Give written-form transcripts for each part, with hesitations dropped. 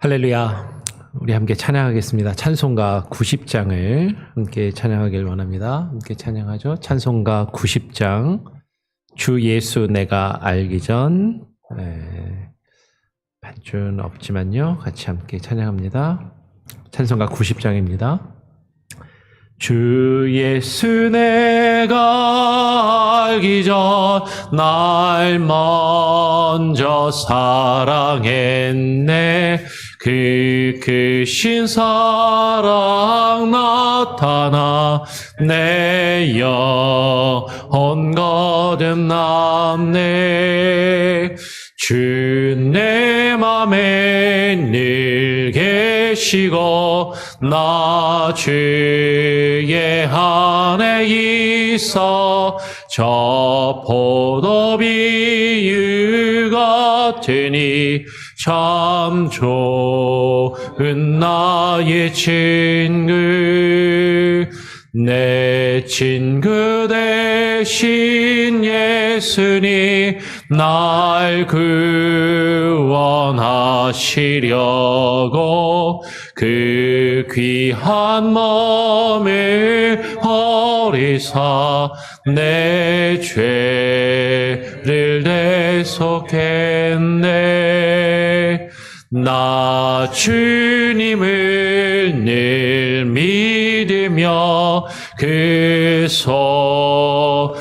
할렐루야. 우리 함께 찬양하겠습니다. 찬송가 90장을 함께 찬양하길 원합니다. 함께 찬양하죠. 찬송가 90장. 주 예수 내가 알기 전. 반주는 없지만요. 같이 함께 찬양합니다. 찬송가 90장입니다. 주 예수 내가 알기 전 날 먼저 사랑했네. 그 크신 사랑 나타나 내 영혼 거듭났네. 주 내 맘에 늘 계시고 나 주의 안에 있어 저 포도비유 같으니 참 좋은 나의 친구. 내 친구 대신 예수님 날 구원하시려고 그 귀한 몸을 버리사 내 죄를 대속했네. 나 주님을 늘 믿으며 그 손을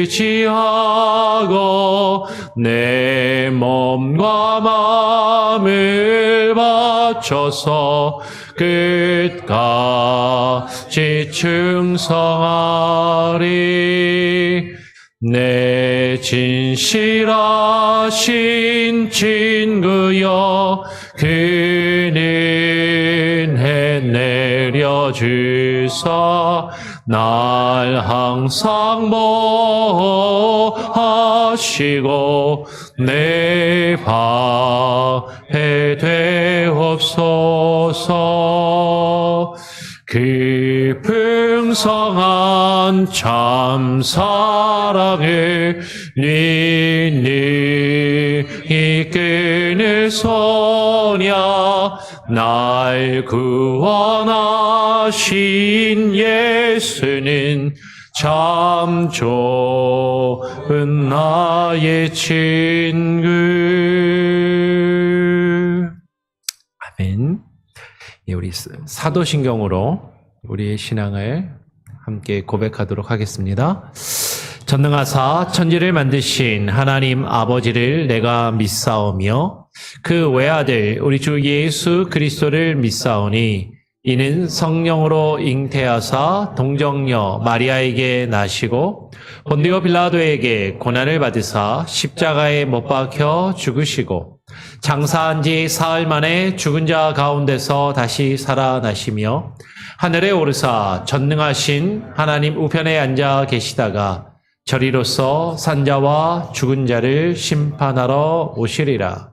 의지하고 내 몸과 마음을 바쳐서 끝까지 충성하리. 내 진실하신 친구여 그는 해 내려주사 날 항상 보호하시고 내 방해 되옵소서. 그 풍성한 참 사랑을 네 이끈을 소냐. 날 구원하신 예수는 참 좋은 나의 친구. 아멘. 우리 사도신경으로 우리의 신앙을 함께 고백하도록 하겠습니다. 전능하사 천지를 만드신 하나님 아버지를 내가 믿사오며 그 외아들 우리 주 예수 그리스도를 믿사오니 이는 성령으로 잉태하사 동정녀 마리아에게 나시고 본디오 빌라도에게 고난을 받으사 십자가에 못 박혀 죽으시고 장사한 지 사흘 만에 죽은 자 가운데서 다시 살아나시며 하늘에 오르사 전능하신 하나님 우편에 앉아 계시다가 저리로서 산자와 죽은 자를 심판하러 오시리라.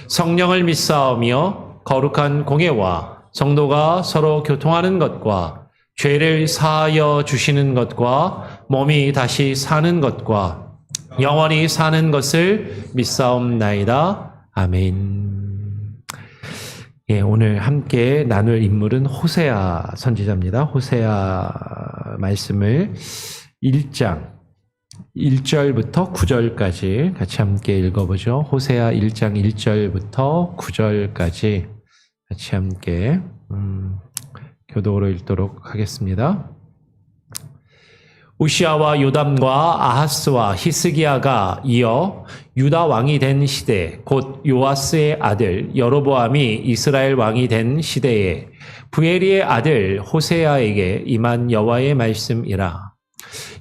성령을 믿사오며 거룩한 공예와 성도가 서로 교통하는 것과 죄를 사하여 주시는 것과 몸이 다시 사는 것과 영원히 사는 것을 믿사옵나이다. 아멘. 오늘 함께 나눌 인물은 호세아 선지자입니다. 호세아 말씀을 1장 1절부터 9절까지 같이 함께 읽어보죠. 호세아 1장 1절부터 9절까지 같이 함께 교독으로 읽도록 하겠습니다. 우시아와 요담과 아하스와 히스기야가 이어 유다 왕이 된 시대, 곧 요아스의 아들 여로보암이 이스라엘 왕이 된 시대에 부엘리의 아들 호세아에게 임한 여호와의 말씀이라.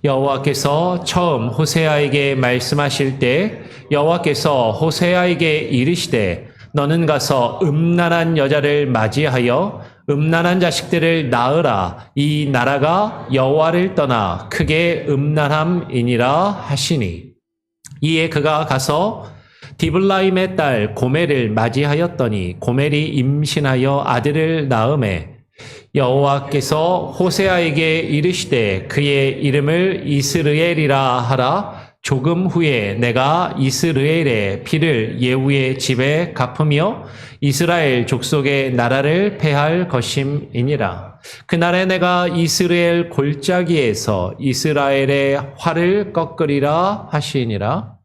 여호와께서 처음 호세아에게 말씀하실 때 여호와께서 호세아에게 이르시되 너는 가서 음란한 여자를 맞이하여 음란한 자식들을 낳으라. 이 나라가 여호와를 떠나 크게 음란함이니라 하시니. 이에 그가 가서 디블라임의 딸 고멜을 맞이하였더니 고멜이 임신하여 아들을 낳으매 여호와께서 호세아에게 이르시되 그의 이름을 이스르엘이라 하라. 조금 후에 내가 이스라엘의 피를 예후의 집에 갚으며 이스라엘 족속의 나라를 패할 것임이니라. 그날에 내가 이스라엘 골짜기에서 이스라엘의 활을 꺾으리라 하시니라.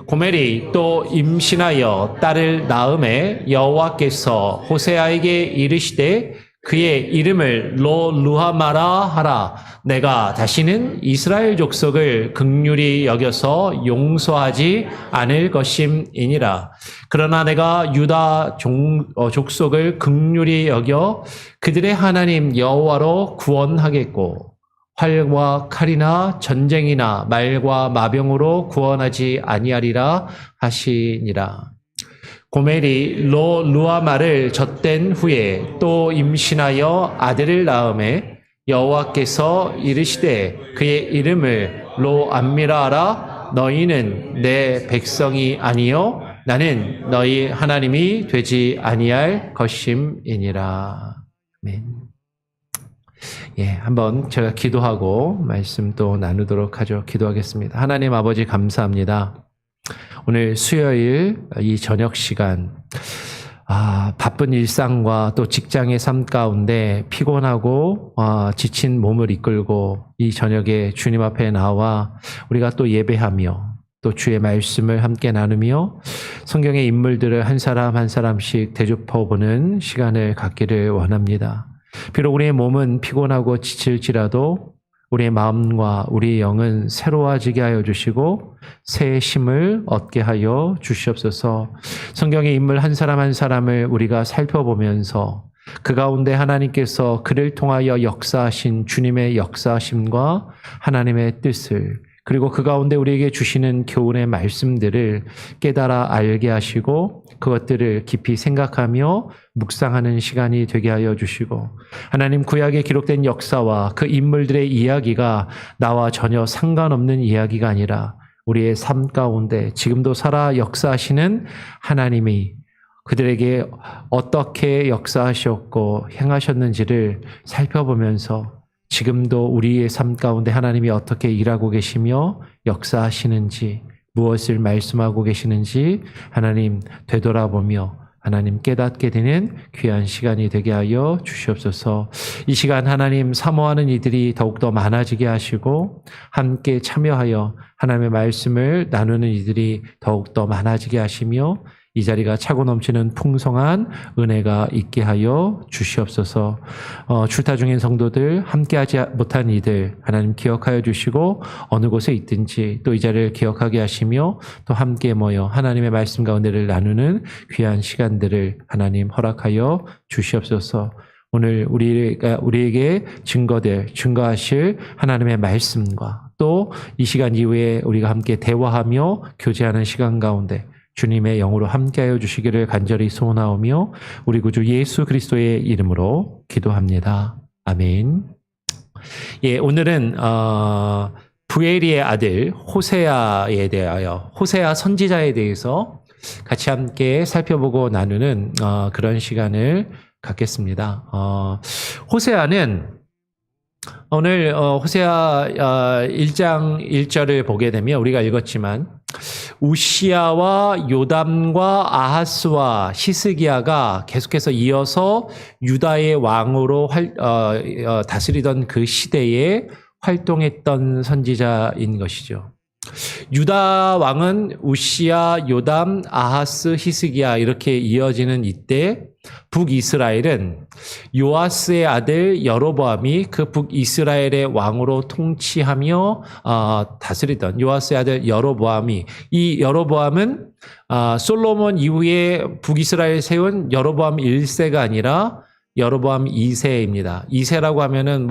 고멜이 또 임신하여 딸을 낳음에 여호와께서 호세아에게 이르시되 그의 이름을 르하마라 하라. 내가 다시는 이스라엘 족속을 긍휼히 여겨서 용서하지 않을 것임이니라. 그러나 내가 유다 족속을 긍휼히 여겨 그들의 하나님 여호와로 구원하겠고 활과 칼이나 전쟁이나 말과 마병으로 구원하지 아니하리라 하시니라. 고멜이 르하마를 젖된 후에 또 임신하여 아들을 낳음에 여호와께서 이르시되 그의 이름을 르암미라 하라. 너희는 내 백성이 아니요 나는 너희 하나님이 되지 아니할 것임이니라. 아멘. 예, 한번 제가 기도하고 말씀 또 나누도록 하죠. 기도하겠습니다. 하나님 아버지 감사합니다. 오늘 수요일 이 저녁 시간 바쁜 일상과 또 직장의 삶 가운데 피곤하고 지친 몸을 이끌고 이 저녁에 주님 앞에 나와 우리가 또 예배하며 또 주의 말씀을 함께 나누며 성경의 인물들을 한 사람 한 사람씩 되짚어보는 시간을 갖기를 원합니다. 비록 우리의 몸은 피곤하고 지칠지라도 우리의 마음과 우리의 영은 새로워지게 하여 주시고 새 힘을 얻게 하여 주시옵소서. 성경의 인물 한 사람 한 사람을 우리가 살펴보면서 그 가운데 하나님께서 그를 통하여 역사하신 주님의 역사하심과 하나님의 뜻을 그리고 그 가운데 우리에게 주시는 교훈의 말씀들을 깨달아 알게 하시고 그것들을 깊이 생각하며 묵상하는 시간이 되게 하여 주시고 하나님 구약에 기록된 역사와 그 인물들의 이야기가 나와 전혀 상관없는 이야기가 아니라 우리의 삶 가운데 지금도 살아 역사하시는 하나님이 그들에게 어떻게 역사하셨고 행하셨는지를 살펴보면서 지금도 우리의 삶 가운데 하나님이 어떻게 일하고 계시며 역사하시는지 무엇을 말씀하고 계시는지 하나님 되돌아보며 하나님 깨닫게 되는 귀한 시간이 되게 하여 주시옵소서. 이 시간 하나님 사모하는 이들이 더욱더 많아지게 하시고 함께 참여하여 하나님의 말씀을 나누는 이들이 더욱더 많아지게 하시며 이 자리가 차고 넘치는 풍성한 은혜가 있게 하여 주시옵소서. 출타 중인 성도들 함께하지 못한 이들 하나님 기억하여 주시고 어느 곳에 있든지 또 이 자리를 기억하게 하시며 또 함께 모여 하나님의 말씀 가운데를 나누는 귀한 시간들을 하나님 허락하여 주시옵소서. 오늘 우리에게 증거하실 하나님의 말씀과 또 이 시간 이후에 우리가 함께 대화하며 교제하는 시간 가운데 주님의 영으로 함께하여 주시기를 간절히 소원하오며 우리 구주 예수 그리스도의 이름으로 기도합니다. 아멘. 예, 오늘은 부엘리의 아들 호세아에 대하여 호세아 선지자에 대해서 같이 함께 살펴보고 나누는 그런 시간을 갖겠습니다. 호세아는 오늘 호세아 1장 1절을 보게 되면 우리가 읽었지만 우시야와 요담과 아하스와 히스기야가 계속해서 이어서 유다의 왕으로 다스리던 그 시대에 활동했던 선지자인 것이죠. 유다 왕은 우시야, 요담, 아하스, 히스기야 이렇게 이어지는 이때 북이스라엘은 요아스의 아들 여로보암이 그 북이스라엘의 왕으로 통치하며 다스리던 요아스의 아들 여로보암이 이 여로보암은 솔로몬 이후에 북이스라엘 세운 여로보암 1세가 아니라 여로보암 2세입니다. 2세라고 하면은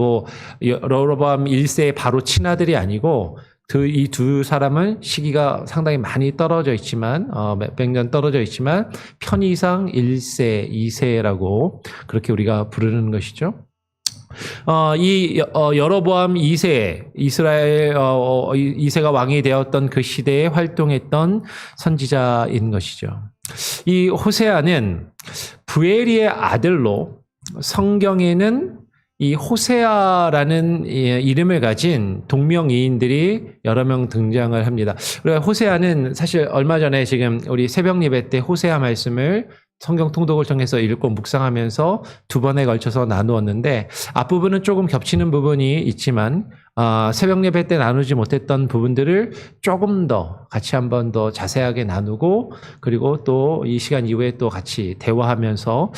여로보암 1세의 바로 친아들이 아니고 이 두 사람은 시기가 상당히 많이 떨어져 있지만 몇백 년 떨어져 있지만 편의상 1세, 2세라고 그렇게 우리가 부르는 것이죠. 이 여로보암 2세 이스라엘 2세가 왕이 되었던 그 시대에 활동했던 선지자인 것이죠. 이 호세아는 부엘리의 아들로 성경에는 이 호세아라는 이름을 가진 동명이인들이 여러 명 등장을 합니다. 그리고 호세아는 사실 얼마 전에 지금 우리 새벽 예배 때 호세아 말씀을 성경 통독을 통해서 읽고 묵상하면서 두 번에 걸쳐서 나누었는데 앞부분은 조금 겹치는 부분이 있지만 새벽 예배 때 나누지 못했던 부분들을 조금 더 같이 한번 더 자세하게 나누고 그리고 또 이 시간 이후에 또 같이 대화하면서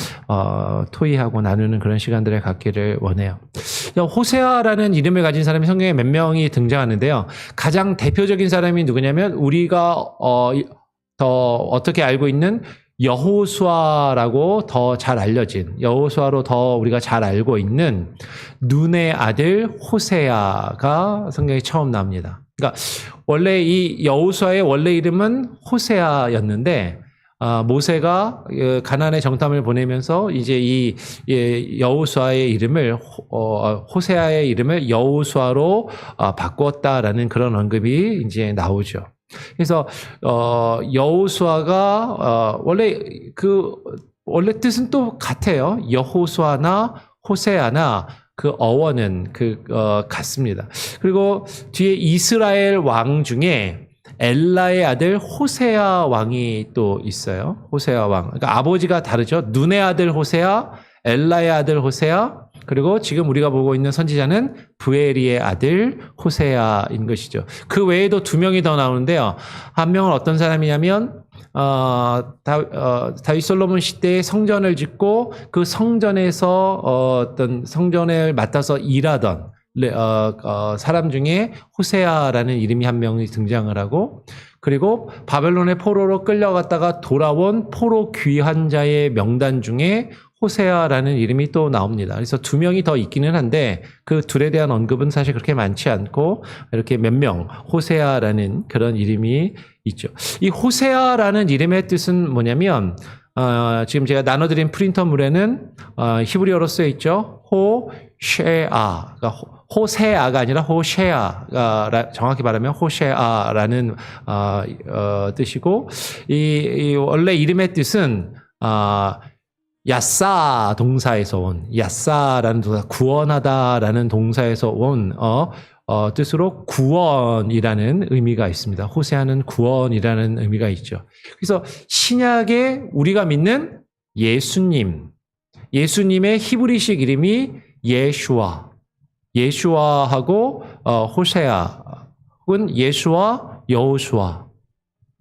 토의하고 나누는 그런 시간들을 갖기를 원해요. 호세아라는 이름을 가진 사람이 성경에 몇 명이 등장하는데요. 가장 대표적인 사람이 누구냐면 우리가 더 어떻게 알고 있는 여호수아라고 더 잘 알려진 여호수아로 더 우리가 잘 알고 있는 눈의 아들 호세아가 성경에 처음 나옵니다. 그러니까 원래 이 여호수아의 원래 이름은 호세아였는데 모세가 가나안에 정탐을 보내면서 이제 이 여호수아의 이름을 호세아의 이름을 여호수아로 바꾸었다라는 그런 언급이 이제 나오죠. 그래서 여호수아가 원래 뜻은 또 같아요. 여호수아나 호세아나 그 어원은 같습니다. 그리고 뒤에 이스라엘 왕 중에 엘라의 아들 호세아 왕이 또 있어요. 호세아 왕. 그러니까 아버지가 다르죠. 눈의 아들 호세아, 엘라의 아들 호세아, 그리고 지금 우리가 보고 있는 선지자는 부에리의 아들 호세아인 것이죠. 그 외에도 두 명이 더 나오는데요. 한 명은 어떤 사람이냐면 다윗 솔로몬 시대에 성전을 짓고 그 성전에서 어떤 성전을 맡아서 일하던 사람 중에 호세아라는 이름이 한 명이 등장을 하고 그리고 바벨론의 포로로 끌려갔다가 돌아온 포로 귀환 자의 명단 중에 호세아라는 이름이 또 나옵니다. 그래서 두 명이 더 있기는 한데 그 둘에 대한 언급은 사실 그렇게 많지 않고 이렇게 몇 명 호세아라는 그런 이름이 있죠. 이 호세아라는 이름의 뜻은 뭐냐면 지금 제가 나눠드린 프린터물에는 히브리어로 쓰여 있죠. 호쉐아, 그러니까 호세아가 아니라 호쉐아, 정확히 말하면 호쉐아라는 뜻이고 이 원래 이름의 뜻은 야사 동사에서 온 야사라는 동사, 구원하다라는 동사에서 온 뜻으로 구원이라는 의미가 있습니다. 호세아는 구원이라는 의미가 있죠. 그래서 신약에 우리가 믿는 예수님의 히브리식 이름이 예슈아하고 호세아는 예수와 여호수아.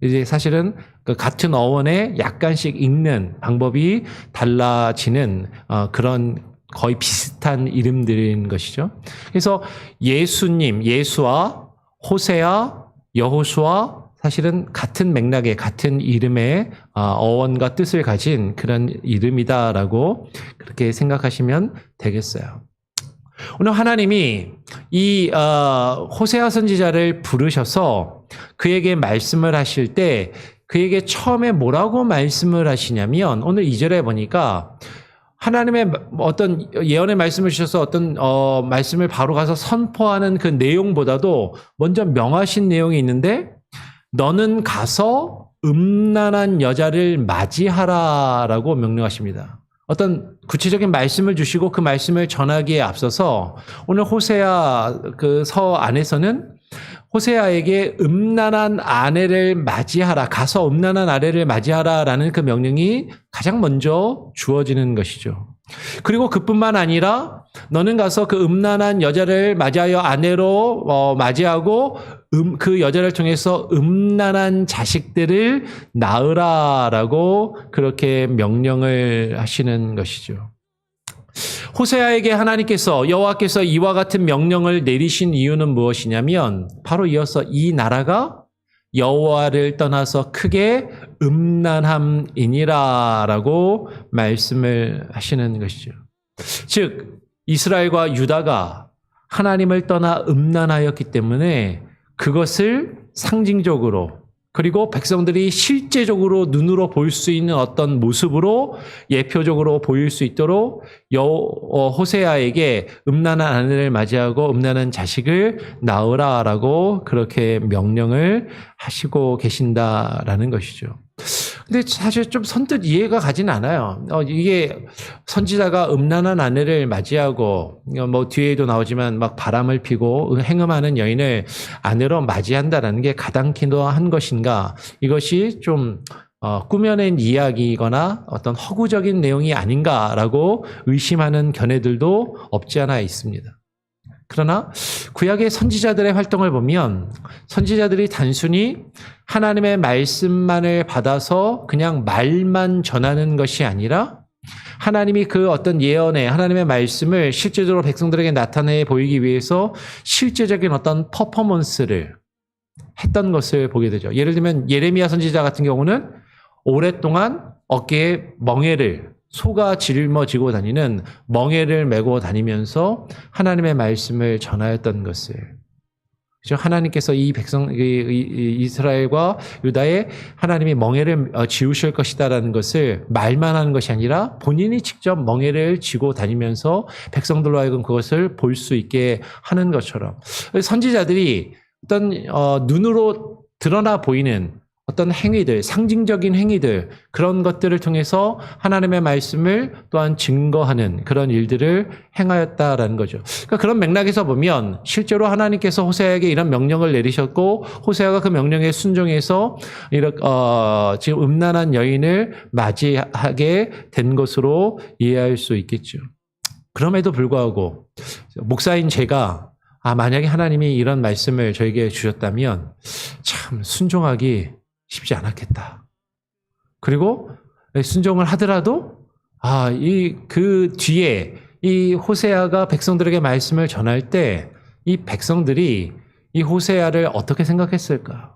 이제 사실은 그 같은 어원에 약간씩 읽는 방법이 달라지는 그런 거의 비슷한 이름들인 것이죠. 그래서 예수님, 예수와 호세아, 여호수아 사실은 같은 맥락의 같은 이름의 어원과 뜻을 가진 그런 이름이다라고 그렇게 생각하시면 되겠어요. 오늘 하나님이 이 호세아 선지자를 부르셔서 그에게 말씀을 하실 때 그에게 처음에 뭐라고 말씀을 하시냐면 오늘 2절에 보니까 하나님의 어떤 예언의 말씀을 주셔서 어떤 말씀을 바로 가서 선포하는 그 내용보다도 먼저 명하신 내용이 있는데 너는 가서 음란한 여자를 맞이하라라고 명령하십니다. 어떤 구체적인 말씀을 주시고 그 말씀을 전하기에 앞서서 오늘 호세아 그 서 안에서는 호세아에게 음란한 아내를 맞이하라, 가서 음란한 아내를 맞이하라라는 그 명령이 가장 먼저 주어지는 것이죠. 그리고 그뿐만 아니라 너는 가서 그 음란한 여자를 맞이하여 아내로 맞이하고 그 여자를 통해서 음란한 자식들을 낳으라라고 그렇게 명령을 하시는 것이죠. 호세아에게 하나님께서 여호와께서 이와 같은 명령을 내리신 이유는 무엇이냐면 바로 이어서 이 나라가 여호와를 떠나서 크게 음란함이니라라고 말씀을 하시는 것이죠. 즉 이스라엘과 유다가 하나님을 떠나 음란하였기 때문에 그것을 상징적으로 그리고 백성들이 실제적으로 눈으로 볼 수 있는 어떤 모습으로 예표적으로 보일 수 있도록 호세아에게 음란한 아내를 맞이하고 음란한 자식을 낳으라라고 그렇게 명령을 하시고 계신다라는 것이죠. 근데 사실 좀 선뜻 이해가 가진 않아요. 이게 선지자가 음란한 아내를 맞이하고 뭐 뒤에도 나오지만 막 바람을 피고 행음하는 여인을 아내로 맞이한다라는 게 가당키도 한 것인가? 이것이 좀 꾸며낸 이야기이거나 어떤 허구적인 내용이 아닌가라고 의심하는 견해들도 없지 않아 있습니다. 그러나 구약의 선지자들의 활동을 보면 선지자들이 단순히 하나님의 말씀만을 받아서 그냥 말만 전하는 것이 아니라 하나님이 그 어떤 예언에 하나님의 말씀을 실제적으로 백성들에게 나타내 보이기 위해서 실제적인 어떤 퍼포먼스를 했던 것을 보게 되죠. 예를 들면 예레미야 선지자 같은 경우는 오랫동안 어깨에 멍에를 소가 짊어지고 다니는 멍에를 메고 다니면서 하나님의 말씀을 전하였던 것을, 그죠? 하나님께서 이 백성 이스라엘과 유다에 하나님이 멍에를 지우실 것이다라는 것을 말만 하는 것이 아니라 본인이 직접 멍에를 지고 다니면서 백성들로 하여금 그것을 볼 수 있게 하는 것처럼 선지자들이 어떤 눈으로 드러나 보이는 어떤 행위들, 상징적인 행위들, 그런 것들을 통해서 하나님의 말씀을 또한 증거하는 그런 일들을 행하였다라는 거죠. 그러니까 그런 맥락에서 보면 실제로 하나님께서 호세아에게 이런 명령을 내리셨고 호세아가 그 명령에 순종해서 지금 음란한 여인을 맞이하게 된 것으로 이해할 수 있겠죠. 그럼에도 불구하고 목사인 제가 만약에 하나님이 이런 말씀을 저에게 주셨다면 참 순종하기 쉽지 않았겠다. 그리고 순종을 하더라도 그 뒤에 이 호세아가 백성들에게 말씀을 전할 때 이 백성들이 이 호세아를 어떻게 생각했을까?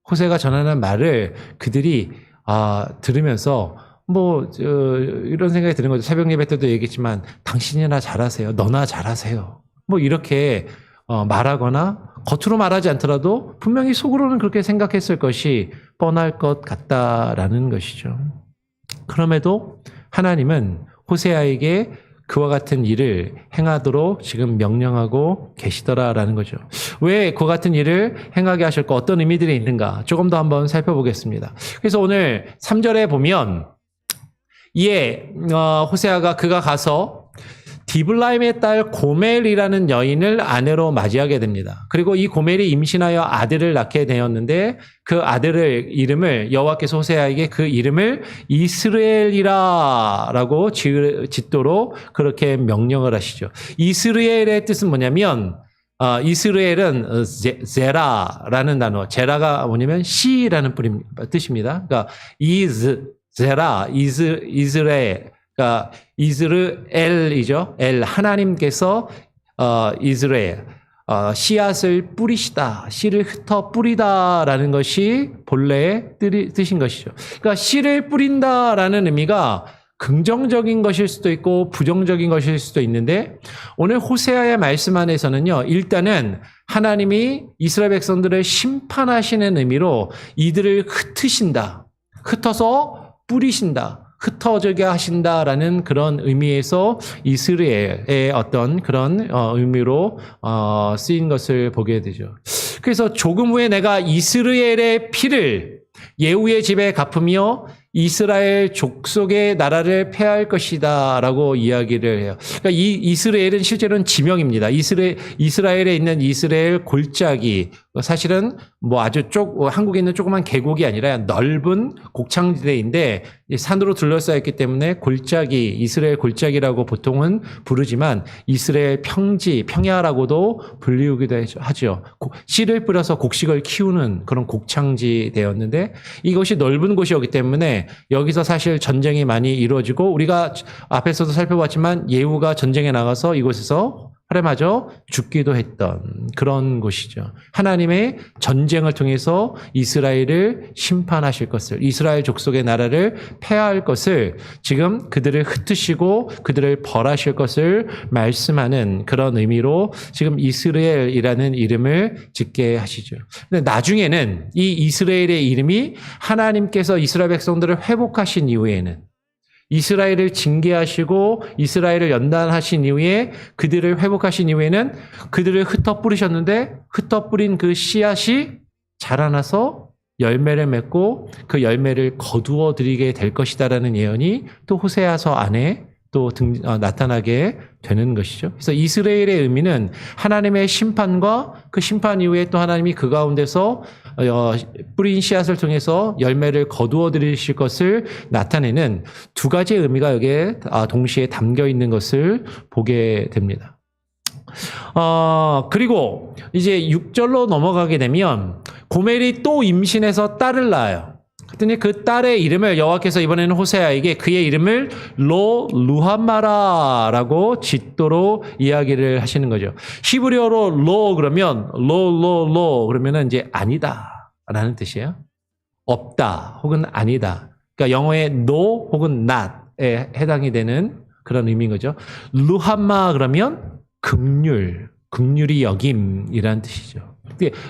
호세아가 전하는 말을 그들이 들으면서 이런 생각이 드는 거죠. 새벽 예배 때도 얘기했지만 당신이나 잘하세요. 너나 잘하세요. 이렇게 말하거나 겉으로 말하지 않더라도 분명히 속으로는 그렇게 생각했을 것이 뻔할 것 같다라는 것이죠. 그럼에도 하나님은 호세아에게 그와 같은 일을 행하도록 지금 명령하고 계시더라라는 거죠. 왜 그와 같은 일을 행하게 하실까? 어떤 의미들이 있는가? 조금 더 한번 살펴보겠습니다. 그래서 오늘 3절에 보면 호세아가 그가 가서 디블라임의 딸 고멜이라는 여인을 아내로 맞이하게 됩니다. 그리고 이 고멜이 임신하여 아들을 낳게 되었는데 그 아들의 이름을 여호와께서 호세아에게 그 이름을 이스라엘이라라고 짓도록 그렇게 명령을 하시죠. 이스라엘의 뜻은 뭐냐면 이스라엘은 제라라는 단어, 제라가 뭐냐면 씨라는 뜻입니다. 그러니까 이스라엘. 그러니까 이스라엘이죠. 하나님께서 이스라엘 씨앗을 뿌리시다, 씨를 흩어 뿌리다라는 것이 본래의 뜻인 것이죠. 그러니까 씨를 뿌린다라는 의미가 긍정적인 것일 수도 있고 부정적인 것일 수도 있는데 오늘 호세아의 말씀 안에서는요, 일단은 하나님이 이스라엘 백성들을 심판하시는 의미로 이들을 흩어서 뿌리신다, 흩어지게 하신다라는 그런 의미에서 이스라엘의 어떤 그런 의미로 쓰인 것을 보게 되죠. 그래서 조금 후에 내가 이스라엘의 피를 예후의 집에 갚으며 이스라엘 족속의 나라를 폐할 것이다 라고 이야기를 해요. 그러니까 이 이스라엘은 실제로는 지명입니다. 이스라엘에 있는 이스라엘 골짜기, 사실은 아주 한국에 있는 조그만 계곡이 아니라 넓은 곡창지대인데 산으로 둘러싸였기 때문에 골짜기, 이스라엘 골짜기라고 보통은 부르지만 이스라엘 평야라고도 불리우기도 하죠. 씨를 뿌려서 곡식을 키우는 그런 곡창지대였는데 이것이 넓은 곳이었기 때문에 여기서 사실 전쟁이 많이 이루어지고 우리가 앞에서도 살펴봤지만 예후가 전쟁에 나가서 이곳에서 활에 죽기도 했던 그런 곳이죠. 하나님의 전쟁을 통해서 이스라엘을 심판하실 것을, 이스라엘 족속의 나라를 폐하할 것을 지금 그들을 흩으시고 그들을 벌하실 것을 말씀하는 그런 의미로 지금 이스라엘이라는 이름을 짓게 하시죠. 근데 나중에는 이 이스라엘의 이름이 하나님께서 이스라엘 백성들을 회복하신 이후에는, 이스라엘을 징계하시고 이스라엘을 연단하신 이후에 그들을 회복하신 이후에는 그들을 흩어 뿌리셨는데 흩어 뿌린 그 씨앗이 자라나서 열매를 맺고 그 열매를 거두어 드리게 될 것이다라는 예언이 또 호세아서 안에 또 나타나게 되는 것이죠. 그래서 이스라엘의 의미는 하나님의 심판과 그 심판 이후에 또 하나님이 그 가운데서 뿌린 씨앗을 통해서 열매를 거두어 드리실 것을 나타내는 두 가지의 의미가 여기에 동시에 담겨 있는 것을 보게 됩니다. 그리고 이제 6절로 넘어가게 되면 고멜이 또 임신해서 딸을 낳아요. 그랬더니 그 딸의 이름을 여호와께서 이번에는 호세아에게 그의 이름을 루함마라라고 짓도록 이야기를 하시는 거죠. 히브리어로 로 그러면 로 그러면은 이제 아니다라는 뜻이에요. 없다 혹은 아니다. 그러니까 영어의 no 혹은 not에 해당이 되는 그런 의미인 거죠. 루함마 그러면 긍휼이 여김이라는 뜻이죠.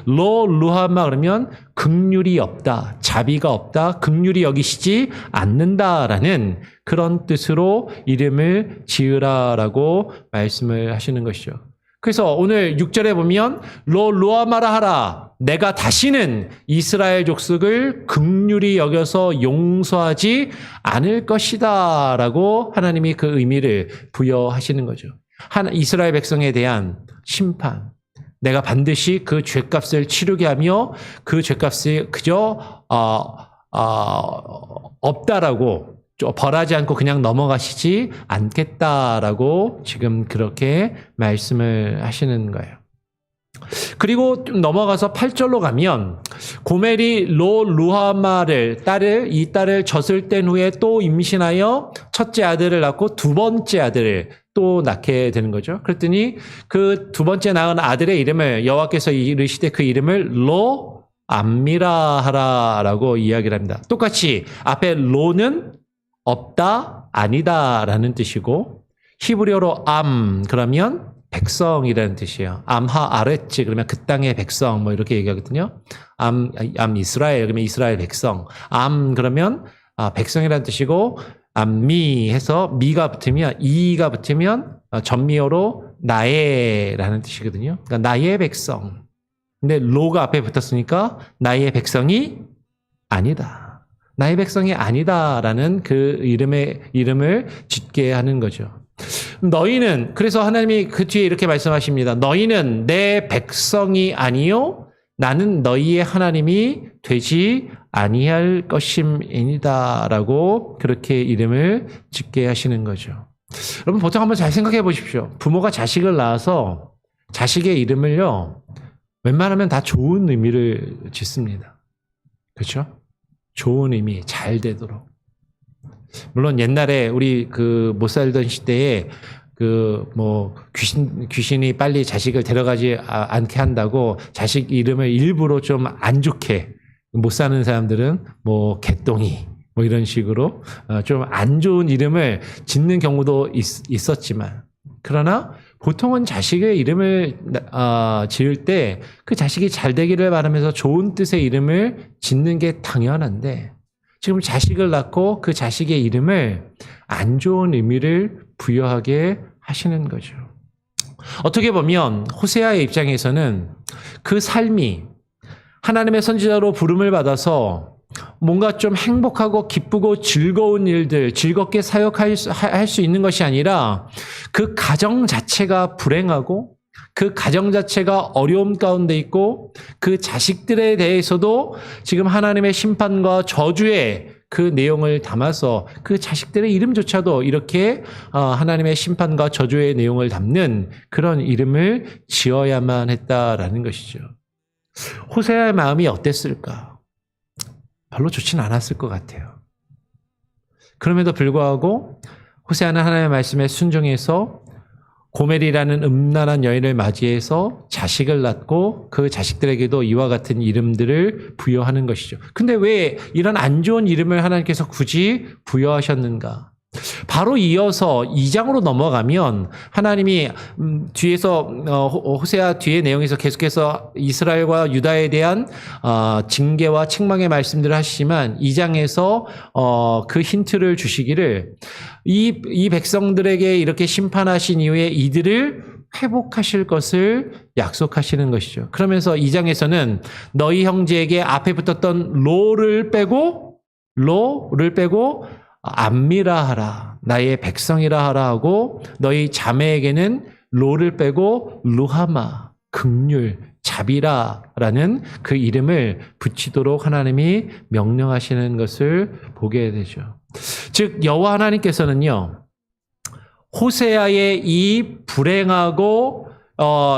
루함마 그러면 긍휼이 없다, 자비가 없다, 긍휼이 여기시지 않는다라는 그런 뜻으로 이름을 지으라라고 말씀을 하시는 것이죠. 그래서 오늘 6절에 보면 루함마라 하라, 내가 다시는 이스라엘 족속을 긍휼히 여겨서 용서하지 않을 것이다 라고 하나님이 그 의미를 부여하시는 거죠. 이스라엘 백성에 대한 심판, 내가 반드시 그 죄값을 치르게 하며 그 죄값이 그저 없다라고 벌하지 않고 그냥 넘어가시지 않겠다라고 지금 그렇게 말씀을 하시는 거예요. 그리고 좀 넘어가서 8절로 가면 고멜이 루함마를 이 딸을 젖을 뗀 후에 또 임신하여 첫째 아들을 낳고 두 번째 아들을 또 낳게 되는 거죠. 그랬더니 그 두 번째 낳은 아들의 이름을 여호와께서 이르시되 그 이름을 로암미라 하라라고 이야기를 합니다. 똑같이 앞에 로는 없다, 아니다라는 뜻이고 히브리어로 그러면 백성이라는 뜻이에요. 암하 아레츠 그러면 그 땅의 백성 뭐 이렇게 얘기하거든요. 이스라엘 그러면 이스라엘 백성. 그러면 백성이라는 뜻이고 미 해서 미가 붙으면 이가 붙으면 전미어로 나의라는 뜻이거든요. 그러니까 나의 백성. 근데 로가 앞에 붙었으니까 나의 백성이 아니다. 나의 백성이 아니다라는 그 이름을 짓게 하는 거죠. 너희는 그래서 하나님이 그 뒤에 이렇게 말씀하십니다. 너희는 내 백성이 아니요 나는 너희의 하나님이 되지 아니할 것임이니다라고 그렇게 이름을 짓게 하시는 거죠. 여러분 보통 한번 잘 생각해 보십시오. 부모가 자식을 낳아서 자식의 이름을요 웬만하면 다 좋은 의미를 짓습니다. 그렇죠? 좋은 의미 잘 되도록. 물론 옛날에 우리 못 살던 시대에 귀신이 빨리 자식을 데려가지 않게 한다고 자식 이름을 일부러 좀 안 좋게 못 사는 사람들은 개똥이 이런 식으로 좀 안 좋은 이름을 짓는 경우도 있었지만 그러나 보통은 자식의 이름을 지을 때 그 자식이 잘 되기를 바라면서 좋은 뜻의 이름을 짓는 게 당연한데 지금 자식을 낳고 그 자식의 이름을 안 좋은 의미를 부여하게 하시는 거죠. 어떻게 보면 호세아의 입장에서는 그 삶이 하나님의 선지자로 부름을 받아서 뭔가 좀 행복하고 기쁘고 즐거운 일들, 즐겁게 사역할 수 있는 것이 아니라 그 가정 자체가 불행하고 그 가정 자체가 어려움 가운데 있고 그 자식들에 대해서도 지금 하나님의 심판과 저주의 그 내용을 담아서 그 자식들의 이름조차도 이렇게 하나님의 심판과 저주의 내용을 담는 그런 이름을 지어야만 했다라는 것이죠. 호세아의 마음이 어땠을까? 별로 좋지는 않았을 것 같아요. 그럼에도 불구하고 호세아는 하나님의 말씀에 순종해서 고멜이라는 음란한 여인을 맞이해서 자식을 낳고 그 자식들에게도 이와 같은 이름들을 부여하는 것이죠. 근데 왜 이런 안 좋은 이름을 하나님께서 굳이 부여하셨는가? 바로 이어서 2장으로 넘어가면 하나님이 뒤에서 호세아 뒤의 내용에서 계속해서 이스라엘과 유다에 대한 징계와 책망의 말씀들을 하시지만 2장에서 그 힌트를 주시기를 이 백성들에게 이렇게 심판하신 이후에 이들을 회복하실 것을 약속하시는 것이죠. 그러면서 2장에서는 너희 형제에게 앞에 붙었던 로를 빼고 암미라 하라. 나의 백성이라 하라 하고 너희 자매에게는 로를 빼고 루하마, 긍휼, 자비라라는 그 이름을 붙이도록 하나님이 명령하시는 것을 보게 되죠. 즉 여호와 하나님께서는요. 호세아의 이 불행하고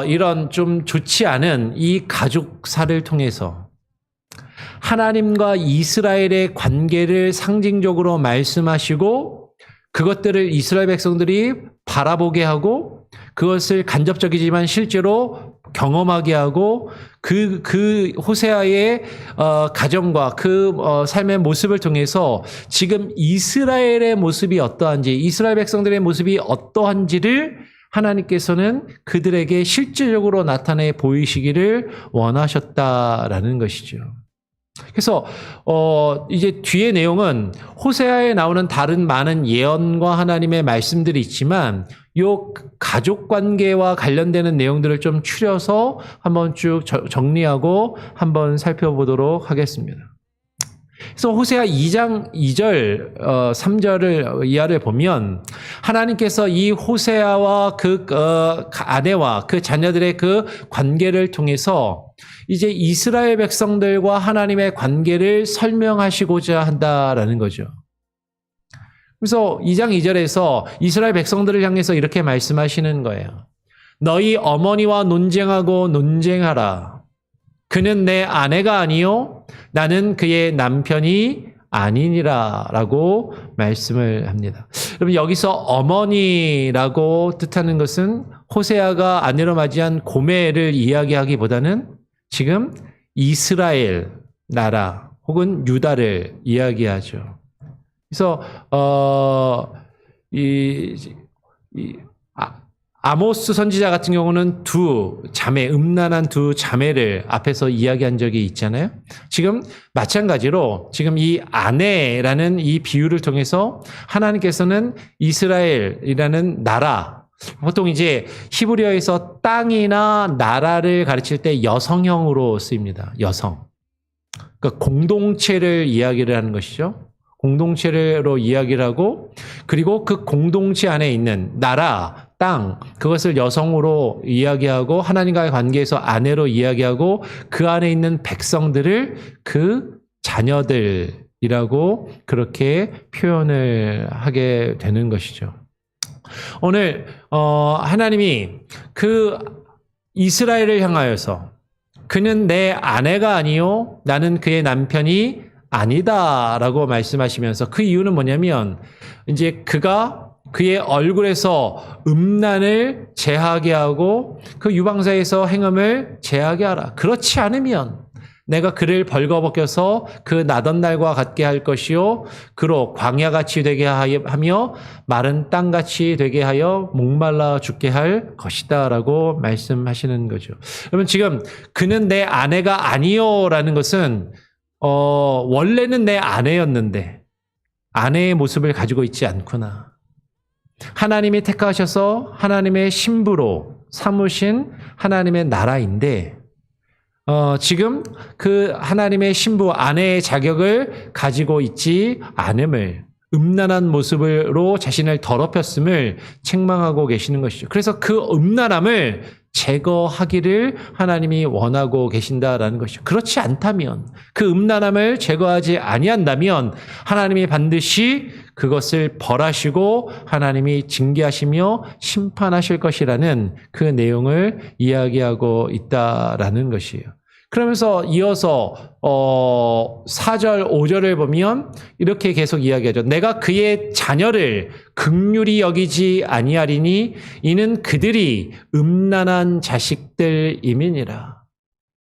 이런 좀 좋지 않은 이 가족사를 통해서 하나님과 이스라엘의 관계를 상징적으로 말씀하시고 그것들을 이스라엘 백성들이 바라보게 하고 그것을 간접적이지만 실제로 경험하게 하고 그 호세아의 가정과 그 삶의 모습을 통해서 지금 이스라엘의 모습이 어떠한지 이스라엘 백성들의 모습이 어떠한지를 하나님께서는 그들에게 실질적으로 나타내 보이시기를 원하셨다라는 것이죠. 그래서 이제 뒤의 내용은 호세아에 나오는 다른 많은 예언과 하나님의 말씀들이 있지만 요 가족 관계와 관련되는 내용들을 좀 추려서 한번 쭉 정리하고 한번 살펴보도록 하겠습니다. 그래서 호세아 2장 2절, 3절을 이하를 보면 하나님께서 이 호세아와 그 아내와 그 자녀들의 그 관계를 통해서 이제 이스라엘 백성들과 하나님의 관계를 설명하시고자 한다라는 거죠. 그래서 2장 2절에서 이스라엘 백성들을 향해서 이렇게 말씀하시는 거예요. 너희 어머니와 논쟁하고 논쟁하라. 그는 내 아내가 아니요 나는 그의 남편이 아니니라 라고 말씀을 합니다. 여러분 여기서 어머니라고 뜻하는 것은 호세아가 아내로 맞이한 고멜을 이야기하기보다는 지금 이스라엘 나라 혹은 유다를 이야기하죠. 그래서 아모스 선지자 같은 경우는 두 자매, 음란한 두 자매를 앞에서 이야기한 적이 있잖아요. 지금 마찬가지로 지금 이 아내라는 이 비유를 통해서 하나님께서는 이스라엘이라는 나라, 보통 이제 히브리어에서 땅이나 나라를 가르칠 때 여성형으로 쓰입니다. 여성. 그러니까 공동체를 이야기를 하는 것이죠. 공동체로 이야기를 하고 그리고 그 공동체 안에 있는 나라, 땅, 그것을 여성으로 이야기하고 하나님과의 관계에서 아내로 이야기하고 그 안에 있는 백성들을 그 자녀들이라고 그렇게 표현을 하게 되는 것이죠. 오늘 하나님이 그 이스라엘을 향하여서 그는 내 아내가 아니요 나는 그의 남편이 아니다라고 말씀하시면서 그 이유는 뭐냐면 이제 그가 그의 얼굴에서 음란을 제하게 하고 그 유방사에서 행음을 제하게 하라. 그렇지 않으면 내가 그를 벌거벗겨서 그 나던 날과 같게 할 것이요 그로 광야같이 되게 하며 마른 땅같이 되게 하여 목말라 죽게 할 것이다 라고 말씀하시는 거죠. 여러분 지금 그는 내 아내가 아니요라는 것은 원래는 내 아내였는데 아내의 모습을 가지고 있지 않구나. 하나님이 택하셔서 하나님의 신부로 삼으신 하나님의 나라인데 지금 그 하나님의 신부 아내의 자격을 가지고 있지 않음을 음란한 모습으로 자신을 더럽혔음을 책망하고 계시는 것이죠. 그래서 그 음란함을 제거하기를 하나님이 원하고 계신다라는 것이죠. 그렇지 않다면 그 음란함을 제거하지 아니한다면 하나님이 반드시 그것을 벌하시고 하나님이 징계하시며 심판하실 것이라는 그 내용을 이야기하고 있다라는 것이에요. 그러면서 이어서 4절, 5절을 보면 이렇게 계속 이야기하죠. 내가 그의 자녀를 긍휼히 여기지 아니하리니 이는 그들이 음란한 자식들임이니라.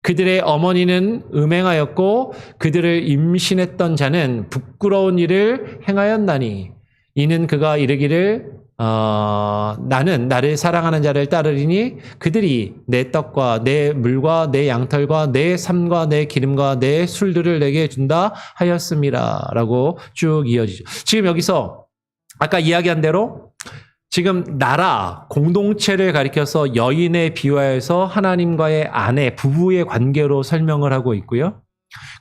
그들의 어머니는 음행하였고 그들을 임신했던 자는 부끄러운 일을 행하였나니 이는 그가 이르기를 나는 나를 사랑하는 자를 따르리니 그들이 내 떡과 내 물과 내 양털과 내 삶과 내 기름과 내 술들을 내게 준다 하였음이라 라고 쭉 이어지죠. 지금 여기서 아까 이야기한 대로 지금 나라, 공동체를 가리켜서 여인에 비유하여서 하나님과의 아내, 부부의 관계로 설명을 하고 있고요.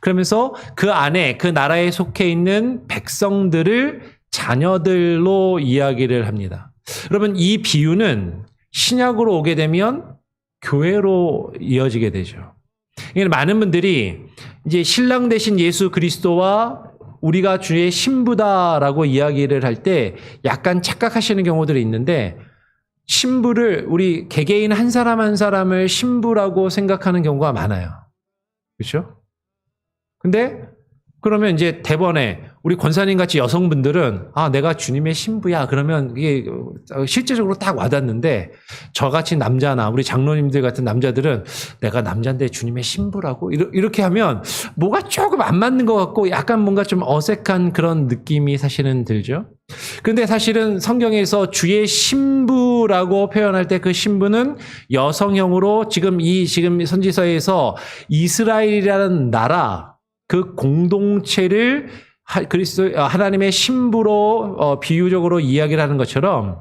그러면서 그 안에, 그 나라에 속해 있는 백성들을 자녀들로 이야기를 합니다. 여러분, 이 비유는 신약으로 오게 되면 교회로 이어지게 되죠. 많은 분들이 이제 신랑 되신 예수 그리스도와 우리가 주의 신부다라고 이야기를 할 때 약간 착각하시는 경우들이 있는데, 신부를, 우리 개개인 한 사람 한 사람을 신부라고 생각하는 경우가 많아요. 그렇죠? 근데 그러면 이제 대번에 우리 권사님 같이 여성분들은 내가 주님의 신부야. 그러면 이게 실제적으로 딱 와닿는데, 저같이 남자나 우리 장로님들 같은 남자들은 내가 남자인데 주님의 신부라고? 이렇게 하면 뭐가 조금 안 맞는 것 같고 약간 뭔가 좀 어색한 그런 느낌이 사실은 들죠. 근데 사실은 성경에서 주의 신부라고 표현할 때 그 신부는 여성형으로 지금 선지서에서 이스라엘이라는 나라, 그 공동체를 하나님의 신부로 비유적으로 이야기를 하는 것처럼,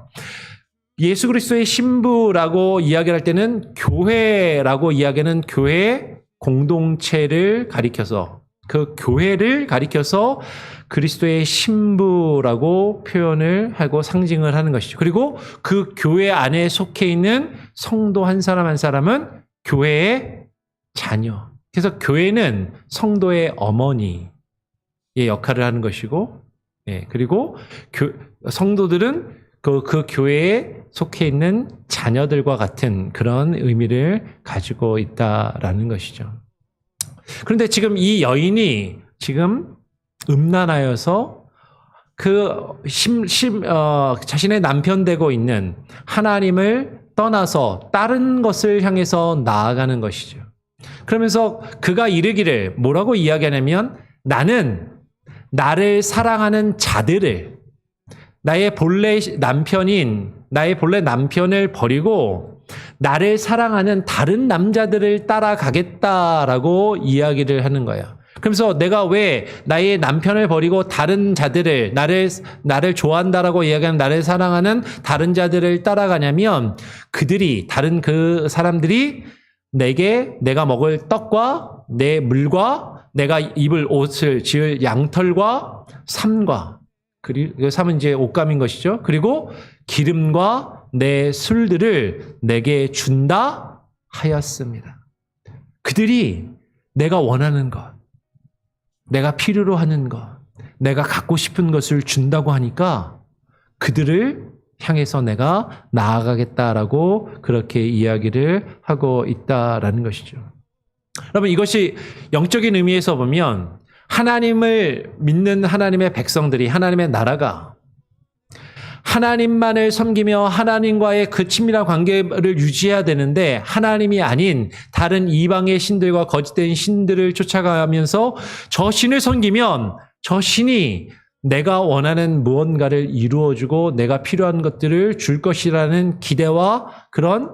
예수 그리스도의 신부라고 이야기할 때는 교회라고 이야기하는 교회 공동체를 가리켜서, 그 교회를 가리켜서 그리스도의 신부라고 표현을 하고 상징을 하는 것이죠. 그리고 그 교회 안에 속해 있는 성도 한 사람 한 사람은 교회의 자녀. 그래서 교회는 성도의 어머니의 역할을 하는 것이고, 그리고 성도들은 그 교회에 속해 있는 자녀들과 같은 그런 의미를 가지고 있다라는 것이죠. 그런데 지금 이 여인이 지금 음란하여서 자신의 남편 되고 있는 하나님을 떠나서 다른 것을 향해서 나아가는 것이죠. 그러면서 그가 이르기를 뭐라고 이야기하냐면, 나는 나를 사랑하는 자들을, 나의 본래 남편을 버리고 나를 사랑하는 다른 남자들을 따라가겠다라고 이야기를 하는 거예요. 그러면서 내가 왜 나의 남편을 버리고 다른 자들을, 나를 좋아한다라고 이야기하는, 나를 사랑하는 다른 자들을 따라가냐면, 다른 그 사람들이 내가 먹을 떡과 내 물과 내가 입을 옷을 지을 양털과 삼과, 그리고 삼은 이제 옷감인 것이죠. 그리고 기름과 내 술들을 내게 준다 하였습니다. 그들이 내가 원하는 것, 내가 필요로 하는 것, 내가 갖고 싶은 것을 준다고 하니까 그들을 향해서 내가 나아가겠다라고 그렇게 이야기를 하고 있다라는 것이죠. 여러분, 이것이 영적인 의미에서 보면 하나님을 믿는 하나님의 백성들이, 하나님의 나라가 하나님만을 섬기며 하나님과의 그 친밀한 관계를 유지해야 되는데, 하나님이 아닌 다른 이방의 신들과 거짓된 신들을 쫓아가면서 저 신을 섬기면 저 신이 내가 원하는 무언가를 이루어주고 내가 필요한 것들을 줄 것이라는 기대와 그런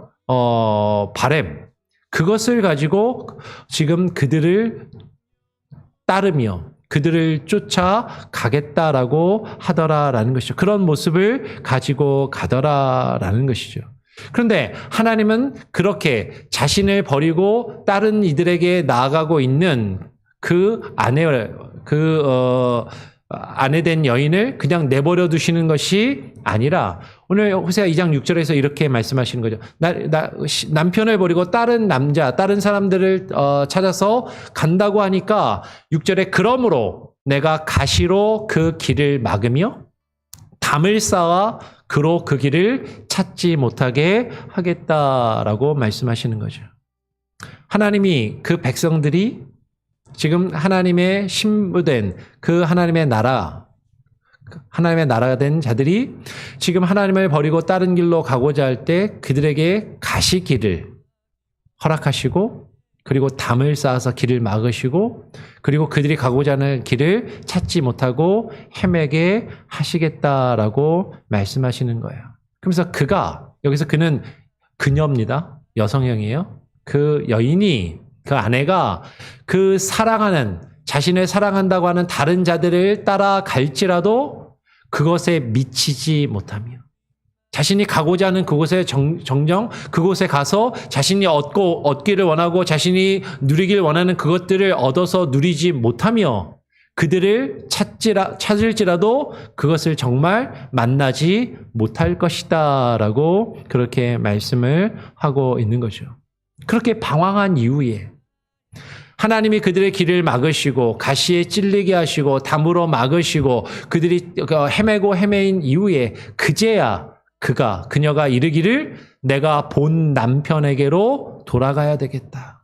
바람, 그것을 가지고 지금 그들을 따르며 그들을 쫓아가겠다라고 하더라라는 것이죠. 그런 모습을 가지고 가더라라는 것이죠. 그런데 하나님은 그렇게 자신을 버리고 다른 이들에게 나아가고 있는 그 아내된 여인을 그냥 내버려 두시는 것이 아니라, 오늘 호세아 2장 6절에서 이렇게 말씀하시는 거죠. 남편을 버리고 다른 사람들을 찾아서 간다고 하니까 6절에 그러므로 내가 가시로 그 길을 막으며 담을 쌓아 그로 그 길을 찾지 못하게 하겠다라고 말씀하시는 거죠. 하나님이 그 백성들이 지금 하나님의 신부된 그 하나님의 나라가 된 자들이 지금 하나님을 버리고 다른 길로 가고자 할 때 그들에게 가시기를 허락하시고, 그리고 담을 쌓아서 길을 막으시고, 그리고 그들이 가고자 하는 길을 찾지 못하고 헤매게 하시겠다라고 말씀하시는 거예요. 그러면서 여기서 그는 그녀입니다. 여성형이에요. 그 여인이, 그 아내가 그 자신을 사랑한다고 하는 다른 자들을 따라갈지라도 그것에 미치지 못하며, 자신이 가고자 하는 그곳에 정정 그곳에 가서 자신이 얻기를 원하고 자신이 누리길 원하는 그것들을 얻어서 누리지 못하며 그들을 찾을지라도 그것을 정말 만나지 못할 것이다 라고 그렇게 말씀을 하고 있는 거죠. 그렇게 방황한 이후에 하나님이 그들의 길을 막으시고 가시에 찔리게 하시고 담으로 막으시고 그들이 헤매고 헤매인 이후에 그제야 그녀가 이르기를 내가 본 남편에게로 돌아가야 되겠다.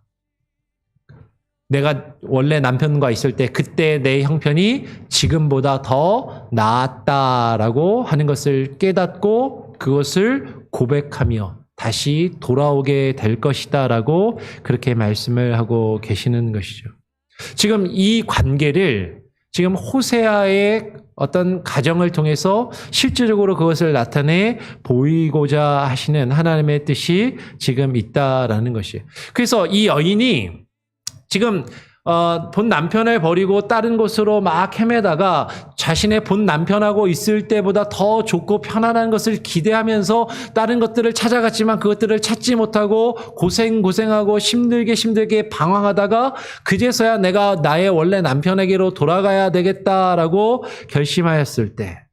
내가 원래 남편과 있을 때 그때 내 형편이 지금보다 더 나았다라고 하는 것을 깨닫고 그것을 고백하며 다시 돌아오게 될 것이다라고 그렇게 말씀을 하고 계시는 것이죠. 지금 이 관계를 지금 호세아의 어떤 가정을 통해서 실질적으로 그것을 나타내 보이고자 하시는 하나님의 뜻이 지금 있다라는 것이에요. 그래서 이 여인이 지금 본 남편을 버리고 다른 곳으로 막 헤매다가 자신의 본 남편하고 있을 때보다 더 좋고 편안한 것을 기대하면서 다른 것들을 찾아갔지만 그것들을 찾지 못하고 고생하고 힘들게 방황하다가 그제서야 내가 나의 원래 남편에게로 돌아가야 되겠다라고 결심하였을 때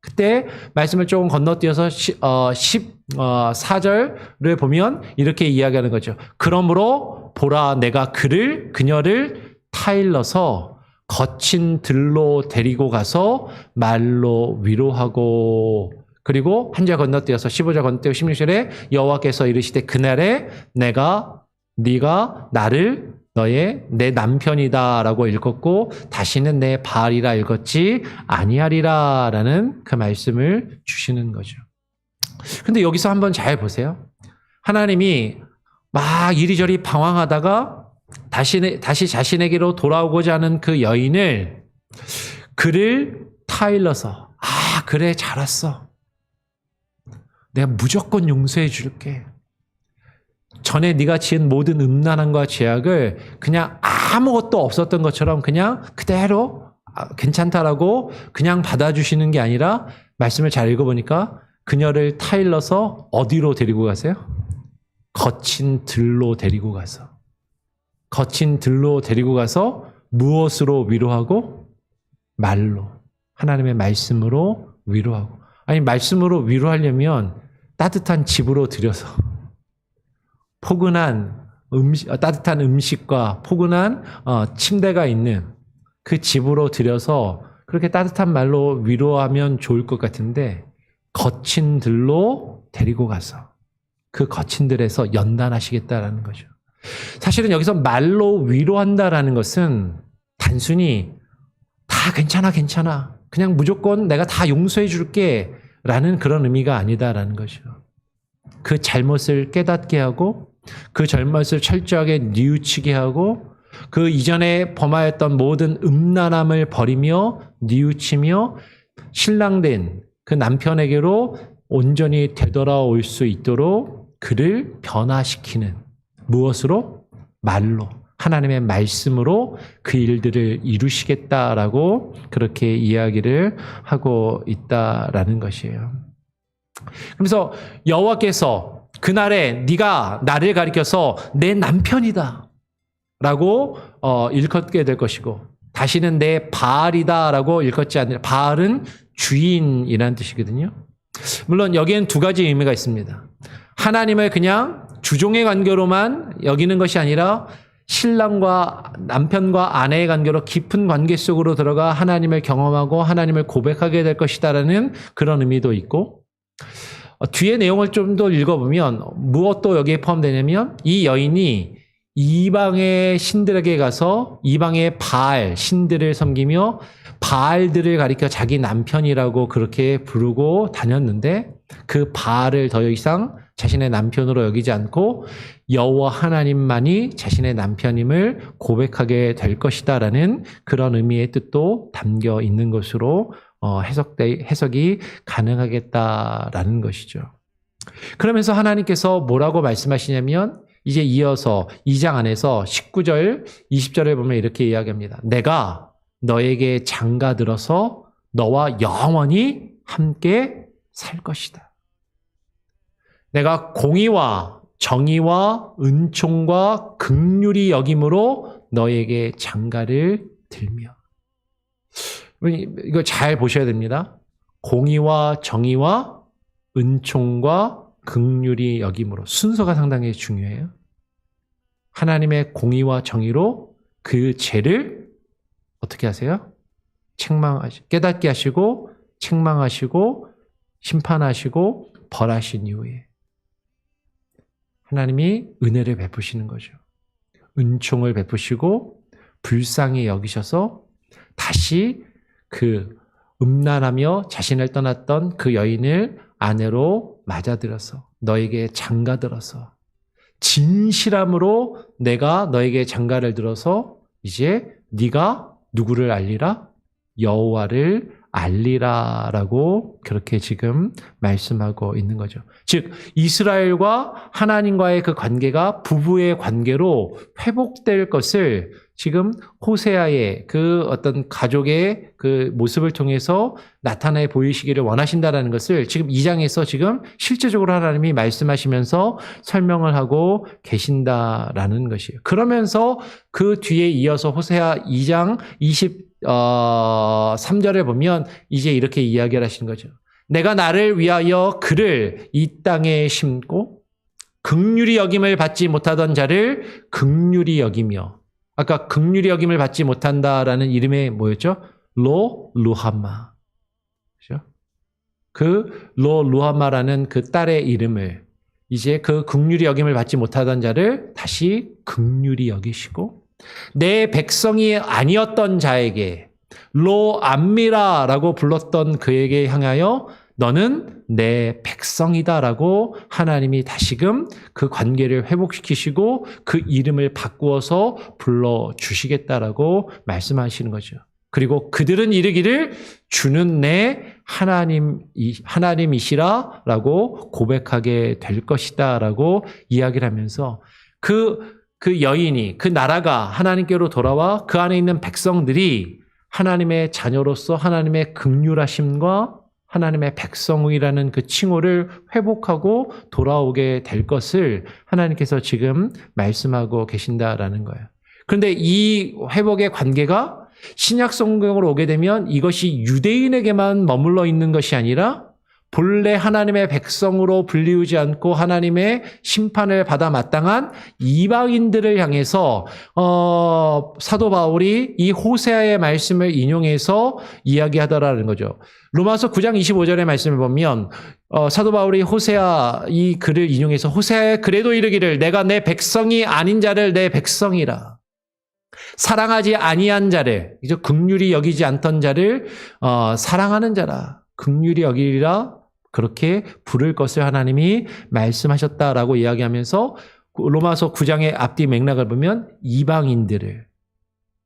그때 말씀을 조금 건너뛰어서 14절을 보면 이렇게 이야기하는 거죠. 그러므로 보라 내가 그녀를 타일러서 거친 들로 데리고 가서 말로 위로하고 그리고 한 절 건너뛰어서 15절 건너뛰고 16절에 여호와께서 이르시되 그날에 네가 나를 내 남편이다라고 읽었고 다시는 내 바알이라 읽었지 아니하리라라는 그 말씀을 주시는 거죠. 근데 여기서 한번 잘 보세요. 하나님이 막 이리저리 방황하다가 다시 자신에게로 돌아오고자 하는 그 여인을 그를 타일러서 그래 잘 왔어. 내가 무조건 용서해 줄게. 전에 네가 지은 모든 음란함과 죄악을 그냥 아무것도 없었던 것처럼 그냥 그대로 괜찮다라고 그냥 받아주시는 게 아니라 말씀을 잘 읽어보니까 그녀를 타일러서 어디로 데리고 가세요? 거친 들로 데리고 가서 무엇으로 위로하고? 말로 하나님의 말씀으로 위로하고 아니 말씀으로 위로하려면 따뜻한 집으로 들여서 따뜻한 음식과 포근한 침대가 있는 그 집으로 들여서 그렇게 따뜻한 말로 위로하면 좋을 것 같은데 거친 들로 데리고 가서 그 거친 들에서 연단하시겠다라는 거죠. 사실은 여기서 말로 위로한다라는 것은 단순히 다 괜찮아 그냥 무조건 내가 다 용서해 줄게 라는 그런 의미가 아니다라는 거죠. 그 잘못을 깨닫게 하고 그 잘못을 철저하게 뉘우치게 하고 그 이전에 범하였던 모든 음란함을 버리며 뉘우치며 신랑된 그 남편에게로 온전히 되돌아올 수 있도록 그를 변화시키는 무엇으로? 말로 하나님의 말씀으로 그 일들을 이루시겠다라고 그렇게 이야기를 하고 있다라는 것이에요. 그래서 여호와께서 그날에 네가 나를 가리켜서 내 남편이다 라고 일컫게 될 것이고 다시는 내 바알이다 라고 일컫지 않는 바알은 주인이라는 뜻이거든요. 물론 여기에는 두 가지 의미가 있습니다. 하나님을 그냥 주종의 관계로만 여기는 것이 아니라 신랑과 남편과 아내의 관계로 깊은 관계 속으로 들어가 하나님을 경험하고 하나님을 고백하게 될 것이다라는 그런 의미도 있고 뒤에 내용을 좀 더 읽어보면 무엇도 여기에 포함되냐면 이 여인이 이방의 신들에게 가서 이방의 바알 신들을 섬기며 바알들을 가리켜 자기 남편이라고 그렇게 부르고 다녔는데 그 바알을 더 이상 자신의 남편으로 여기지 않고 여호와 하나님만이 자신의 남편임을 고백하게 될 것이다라는 그런 의미의 뜻도 담겨 있는 것으로 해석이 가능하겠다라는 것이죠. 그러면서 하나님께서 뭐라고 말씀하시냐면 이제 이어서 2장 안에서 19절, 20절을 보면 이렇게 이야기합니다. 내가 너에게 장가들어서 너와 영원히 함께 살 것이다. 내가 공의와 정의와 은총과 긍휼히 여김으로 너에게 장가를 들며. 이거 잘 보셔야 됩니다. 공의와 정의와 은총과 긍휼히 여김으로. 순서가 상당히 중요해요. 하나님의 공의와 정의로 그 죄를 어떻게 하세요? 깨닫게 하시고 책망하시고 심판하시고 벌하신 이후에 하나님이 은혜를 베푸시는 거죠. 은총을 베푸시고 불쌍히 여기셔서 다시 그 음란하며 자신을 떠났던 그 여인을 아내로 맞아들여서 너에게 장가들어서 진실함으로 내가 너에게 장가를 들어서 이제 네가 누구를 알리라? 여호와를 알리라라고 그렇게 지금 말씀하고 있는 거죠. 즉 이스라엘과 하나님과의 그 관계가 부부의 관계로 회복될 것을 지금 호세아의 그 어떤 가족의 그 모습을 통해서 나타내 보이시기를 원하신다라는 것을 지금 2장에서 지금 실제적으로 하나님이 말씀하시면서 설명을 하고 계신다라는 것이에요. 그러면서 그 뒤에 이어서 호세아 2장 23절에 보면 이제 이렇게 이야기를 하시는 거죠. 내가 나를 위하여 그를 이 땅에 심고 긍휼히 여김을 받지 못하던 자를 긍휼히 여기며, 아까 긍휼히 여김을 받지 못한다라는 이름의 뭐였죠? 루하마. 그죠? 그 루하마라는 그 딸의 이름을 이제 그 긍휼히 여김을 받지 못하던 자를 다시 긍휼히 여기시고 내 백성이 아니었던 자에게 로암미라라고 불렀던 그에게 향하여 너는 내 백성이다라고 하나님이 다시금 그 관계를 회복시키시고 그 이름을 바꾸어서 불러주시겠다라고 말씀하시는 거죠. 그리고 그들은 이르기를 주는 내 하나님이시라라고 고백하게 될 것이다라고 이야기를 하면서 그 여인이, 그 나라가 하나님께로 돌아와 그 안에 있는 백성들이 하나님의 자녀로서 하나님의 긍휼하심과 하나님의 백성이라는 그 칭호를 회복하고 돌아오게 될 것을 하나님께서 지금 말씀하고 계신다라는 거예요. 그런데 이 회복의 관계가 신약 성경으로 오게 되면 이것이 유대인에게만 머물러 있는 것이 아니라 본래 하나님의 백성으로 불리우지 않고 하나님의 심판을 받아 마땅한 이방인들을 향해서 사도 바울이 이 호세아의 말씀을 인용해서 이야기하더라는 거죠. 로마서 9장 25절의 말씀을 보면 사도 바울이 호세아 이 글을 인용해서 호세아의 그래도 이르기를 내가 내 백성이 아닌 자를 내 백성이라 사랑하지 아니한 자를 이제 긍휼히 여기지 않던 자를 사랑하는 자라 긍휼히 여기리라 그렇게 부를 것을 하나님이 말씀하셨다라고 이야기하면서 로마서 9장의 앞뒤 맥락을 보면 이방인들을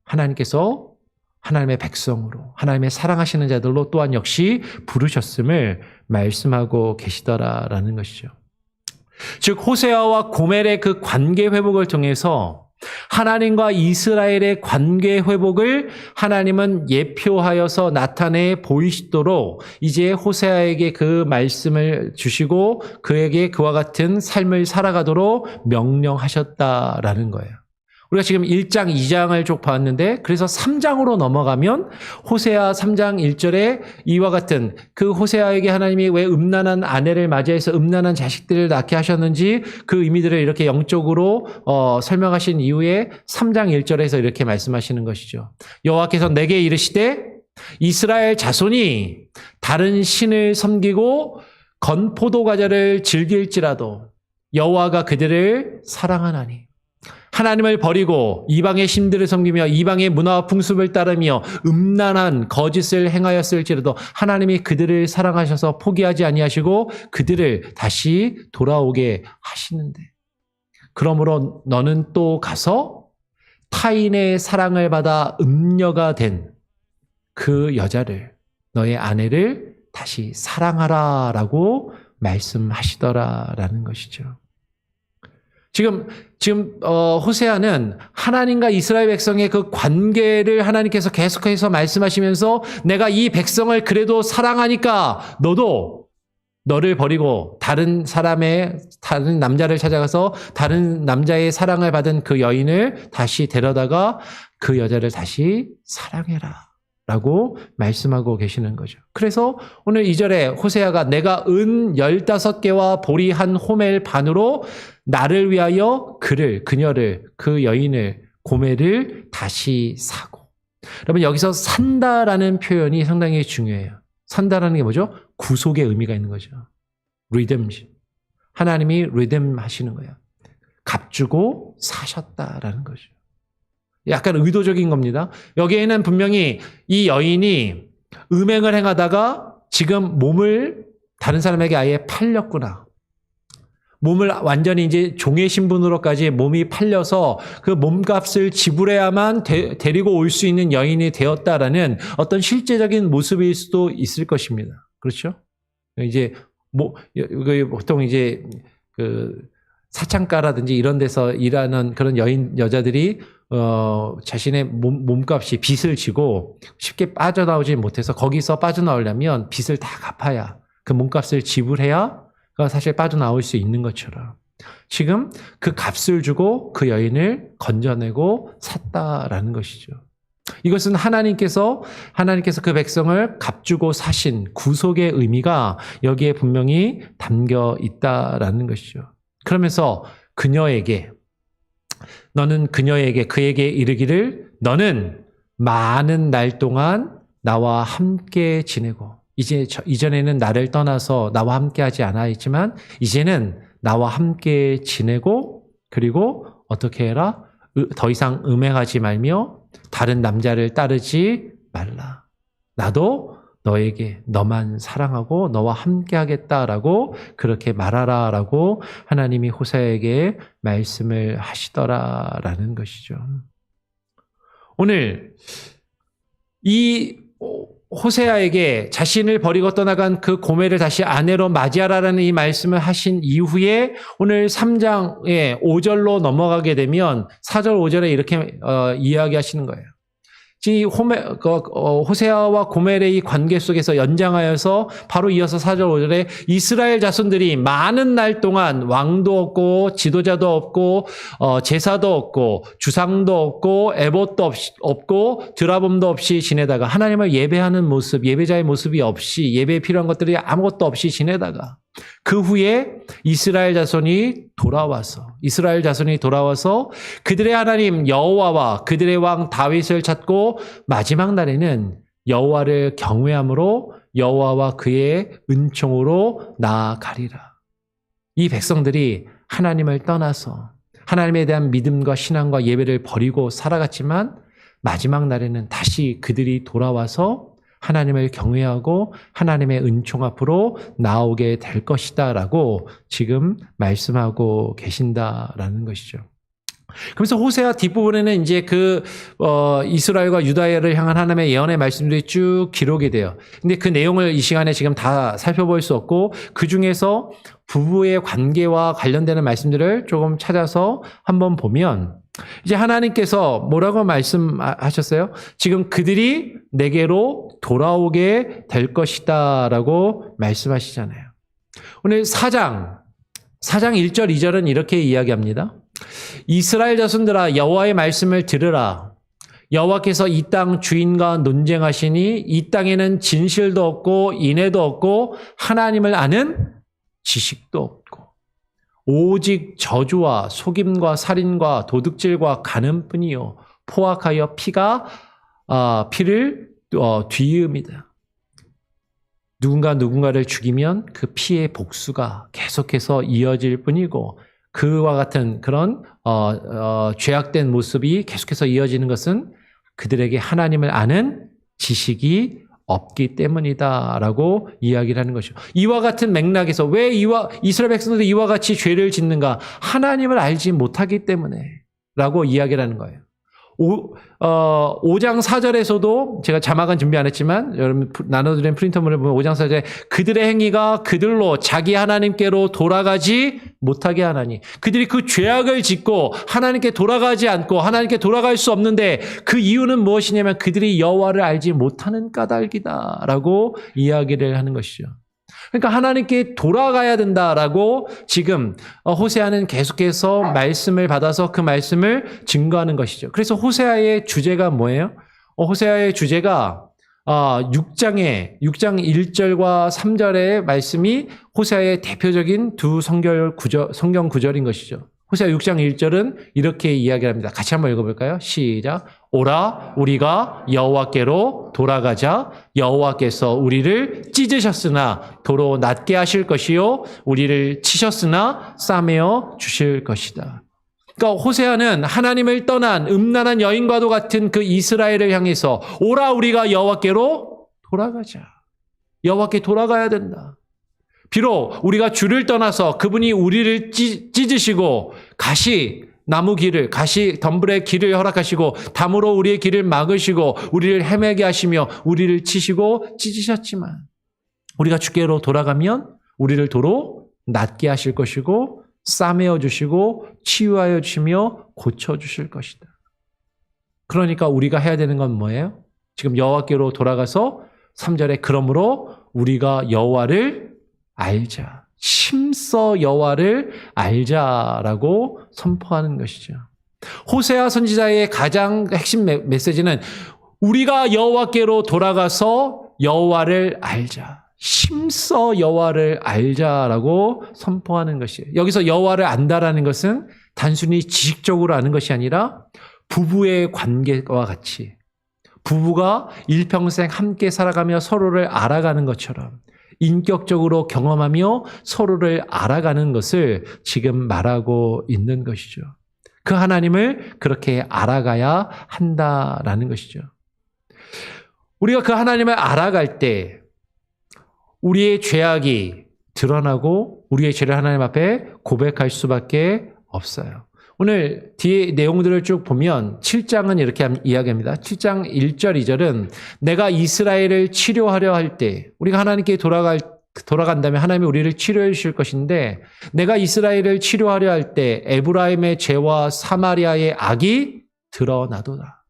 하나님께서 하나님의 백성으로 하나님의 사랑하시는 자들로 또한 역시 부르셨음을 말씀하고 계시더라라는 것이죠. 즉 호세아와 고멜의 그 관계 회복을 통해서 하나님과 이스라엘의 관계 회복을 하나님은 예표하여서 나타내 보이시도록 이제 호세아에게 그 말씀을 주시고 그에게 그와 같은 삶을 살아가도록 명령하셨다라는 거예요. 우리가 지금 1장, 2장을 쭉 봤는데 그래서 3장으로 넘어가면 호세아 3장 1절에 이와 같은 그 호세아에게 하나님이 왜 음란한 아내를 맞이해서 음란한 자식들을 낳게 하셨는지 그 의미들을 이렇게 영적으로 설명하신 이후에 3장 1절에서 이렇게 말씀하시는 것이죠. 여호와께서 내게 이르시되 이스라엘 자손이 다른 신을 섬기고 건포도 과자를 즐길지라도 여호와가 그들을 사랑하나니 하나님을 버리고 이방의 신들을 섬기며 이방의 문화와 풍습을 따르며 음란한 거짓을 행하였을지라도 하나님이 그들을 사랑하셔서 포기하지 아니하시고 그들을 다시 돌아오게 하시는데 그러므로 너는 또 가서 타인의 사랑을 받아 음녀가 된 그 여자를 너의 아내를 다시 사랑하라라고 말씀하시더라라는 것이죠. 지금 호세아는 하나님과 이스라엘 백성의 그 관계를 하나님께서 계속해서 말씀하시면서 내가 이 백성을 그래도 사랑하니까 너도 너를 버리고 다른 남자를 찾아가서 다른 남자의 사랑을 받은 그 여인을 다시 데려다가 그 여자를 다시 사랑해라 라고 말씀하고 계시는 거죠. 그래서 오늘 2절에 호세아가 내가 은 15개와 보리 한 호멜 반으로 나를 위하여 그녀를, 그 여인을, 고멜을 다시 사고. 여러분 여기서 산다라는 표현이 상당히 중요해요. 산다라는 게 뭐죠? 구속의 의미가 있는 거죠. 리뎀션. 하나님이 리뎀 하시는 거예요. 값주고 사셨다라는 거죠. 약간 의도적인 겁니다. 여기에는 분명히 이 여인이 음행을 행하다가 지금 몸을 다른 사람에게 아예 팔렸구나. 몸을 완전히 이제 종의 신분으로까지 몸이 팔려서 그 몸값을 지불해야만 데리고 올 수 있는 여인이 되었다라는 어떤 실제적인 모습일 수도 있을 것입니다. 그렇죠? 이제 보통 이제 그 사창가라든지 이런 데서 일하는 그런 여자들이 자신의 몸값이 빚을 지고 쉽게 빠져나오지 못해서 거기서 빠져나오려면 빚을 다 갚아야 그 몸값을 지불해야 사실 빠져나올 수 있는 것처럼 지금 그 값을 주고 그 여인을 건져내고 샀다라는 것이죠. 이것은 하나님께서 그 백성을 값주고 사신 구속의 의미가 여기에 분명히 담겨 있다라는 것이죠. 그러면서 그에게 이르기를 너는 많은 날 동안 나와 함께 지내고 이전에는 나를 떠나서 나와 함께 하지 않았지만 이제는 나와 함께 지내고 그리고 어떻게 해라? 더 이상 음행하지 말며 다른 남자를 따르지 말라. 나도 너만 사랑하고 너와 함께 하겠다라고 그렇게 말하라라고 하나님이 호세아에게 말씀을 하시더라라는 것이죠. 오늘 이 호세아에게 자신을 버리고 떠나간 그 고멜을 다시 아내로 맞이하라라는 이 말씀을 하신 이후에 오늘 3장의 5절로 넘어가게 되면 4절 5절에 이렇게 이야기하시는 거예요. 호세아와 고멜의 이 관계 속에서 연장하여서 바로 이어서 4절 5절에 이스라엘 자손들이 많은 날 동안 왕도 없고 지도자도 없고 제사도 없고 주상도 없고 에봇도 없고 드라봄도 없이 지내다가 하나님을 예배하는 모습, 예배자의 모습이 없이 예배에 필요한 것들이 아무것도 없이 지내다가 그 후에 이스라엘 자손이 돌아와서 그들의 하나님 여호와와 그들의 왕 다윗을 찾고 마지막 날에는 여호와를 경외함으로 여호와와 그의 은총으로 나아가리라. 이 백성들이 하나님을 떠나서 하나님에 대한 믿음과 신앙과 예배를 버리고 살아갔지만 마지막 날에는 다시 그들이 돌아와서 하나님을 경외하고 하나님의 은총 앞으로 나오게 될 것이다 라고 지금 말씀하고 계신다라는 것이죠. 그래서 호세아 뒷부분에는 이제 이스라엘과 유다를 향한 하나님의 예언의 말씀들이 쭉 기록이 돼요. 근데 그 내용을 이 시간에 지금 다 살펴볼 수 없고 그 중에서 부부의 관계와 관련되는 말씀들을 조금 찾아서 한번 보면 이제 하나님께서 뭐라고 말씀하셨어요? 지금 그들이 내게로 돌아오게 될 것이다 라고 말씀하시잖아요. 오늘 4장 1절 2절은 이렇게 이야기합니다. 이스라엘 자손들아 여호와의 말씀을 들으라. 여호와께서 이 땅 주인과 논쟁하시니 이 땅에는 진실도 없고 인애도 없고 하나님을 아는 지식도 없고 오직 저주와 속임과 살인과 도둑질과 간음뿐이요 포악하여 피를 뒤음이다. 누군가를 죽이면 그 피의 복수가 계속해서 이어질 뿐이고 그와 같은 그런 죄악된 모습이 계속해서 이어지는 것은 그들에게 하나님을 아는 지식이 없기 때문이다라고 이야기를 하는 것이죠. 이와 같은 맥락에서 왜 이스라엘 백성들이 이와 같이 죄를 짓는가? 하나님을 알지 못하기 때문에라고 이야기를 하는 거예요. 5장 4절에서도 제가 자막은 준비 안 했지만 여러분 나눠드린 프린터물을 보면 5장 4절에 그들의 행위가 그들로 자기 하나님께로 돌아가지 못하게 하나니 그들이 그 죄악을 짓고 하나님께 돌아가지 않고 하나님께 돌아갈 수 없는데 그 이유는 무엇이냐면 그들이 여호와를 알지 못하는 까닭이다라고 이야기를 하는 것이죠. 그러니까 하나님께 돌아가야 된다라고 지금 호세아는 계속해서 말씀을 받아서 그 말씀을 증거하는 것이죠. 그래서 호세아의 주제가 뭐예요? 호세아의 주제가 6장 1절과 3절의 말씀이 호세아의 대표적인 두 성경 구절인 것이죠. 호세아 6장 1절은 이렇게 이야기합니다. 같이 한번 읽어볼까요? 시작. 오라 우리가 여호와께로 돌아가자. 여호와께서 우리를 찢으셨으나 도로 낫게 하실 것이요 우리를 치셨으나 싸매어 주실 것이다. 그러니까 호세아는 하나님을 떠난 음란한 여인과도 같은 그 이스라엘을 향해서 오라 우리가 여호와께로 돌아가자. 여호와께 돌아가야 된다. 비록 우리가 주를 떠나서 그분이 우리를 찢으시고 나무 길을, 덤불의 길을 허락하시고 담으로 우리의 길을 막으시고 우리를 헤매게 하시며 우리를 치시고 찢으셨지만 우리가 주께로 돌아가면 우리를 도로 낫게 하실 것이고 싸매어 주시고 치유하여 주시며 고쳐 주실 것이다. 그러니까 우리가 해야 되는 건 뭐예요? 지금 여호와께로 돌아가서 3절에 그러므로 우리가 여호와를 알자. 심써 여호와를 알자라고 선포하는 것이죠. 호세아 선지자의 가장 핵심 메시지는 우리가 여호와께로 돌아가서 여호와를 알자. 심써 여호와를 알자라고 선포하는 것이에요. 여기서 여호와를 안다라는 것은 단순히 지식적으로 아는 것이 아니라 부부의 관계와 같이 부부가 일평생 함께 살아가며 서로를 알아가는 것처럼 인격적으로 경험하며 서로를 알아가는 것을 지금 말하고 있는 것이죠. 그 하나님을 그렇게 알아가야 한다라는 것이죠. 우리가 그 하나님을 알아갈 때 우리의 죄악이 드러나고 우리의 죄를 하나님 앞에 고백할 수밖에 없어요. 오늘 뒤에 내용들을 쭉 보면 7장은 이렇게 이야기합니다. 7장 1절 2절은 내가 이스라엘을 치료하려 할 때 우리가 하나님께 돌아간다면 하나님이 우리를 치료해 주실 것인데 내가 이스라엘을 치료하려 할 때 에브라임의 죄와 사마리아의 악이 드러나도다.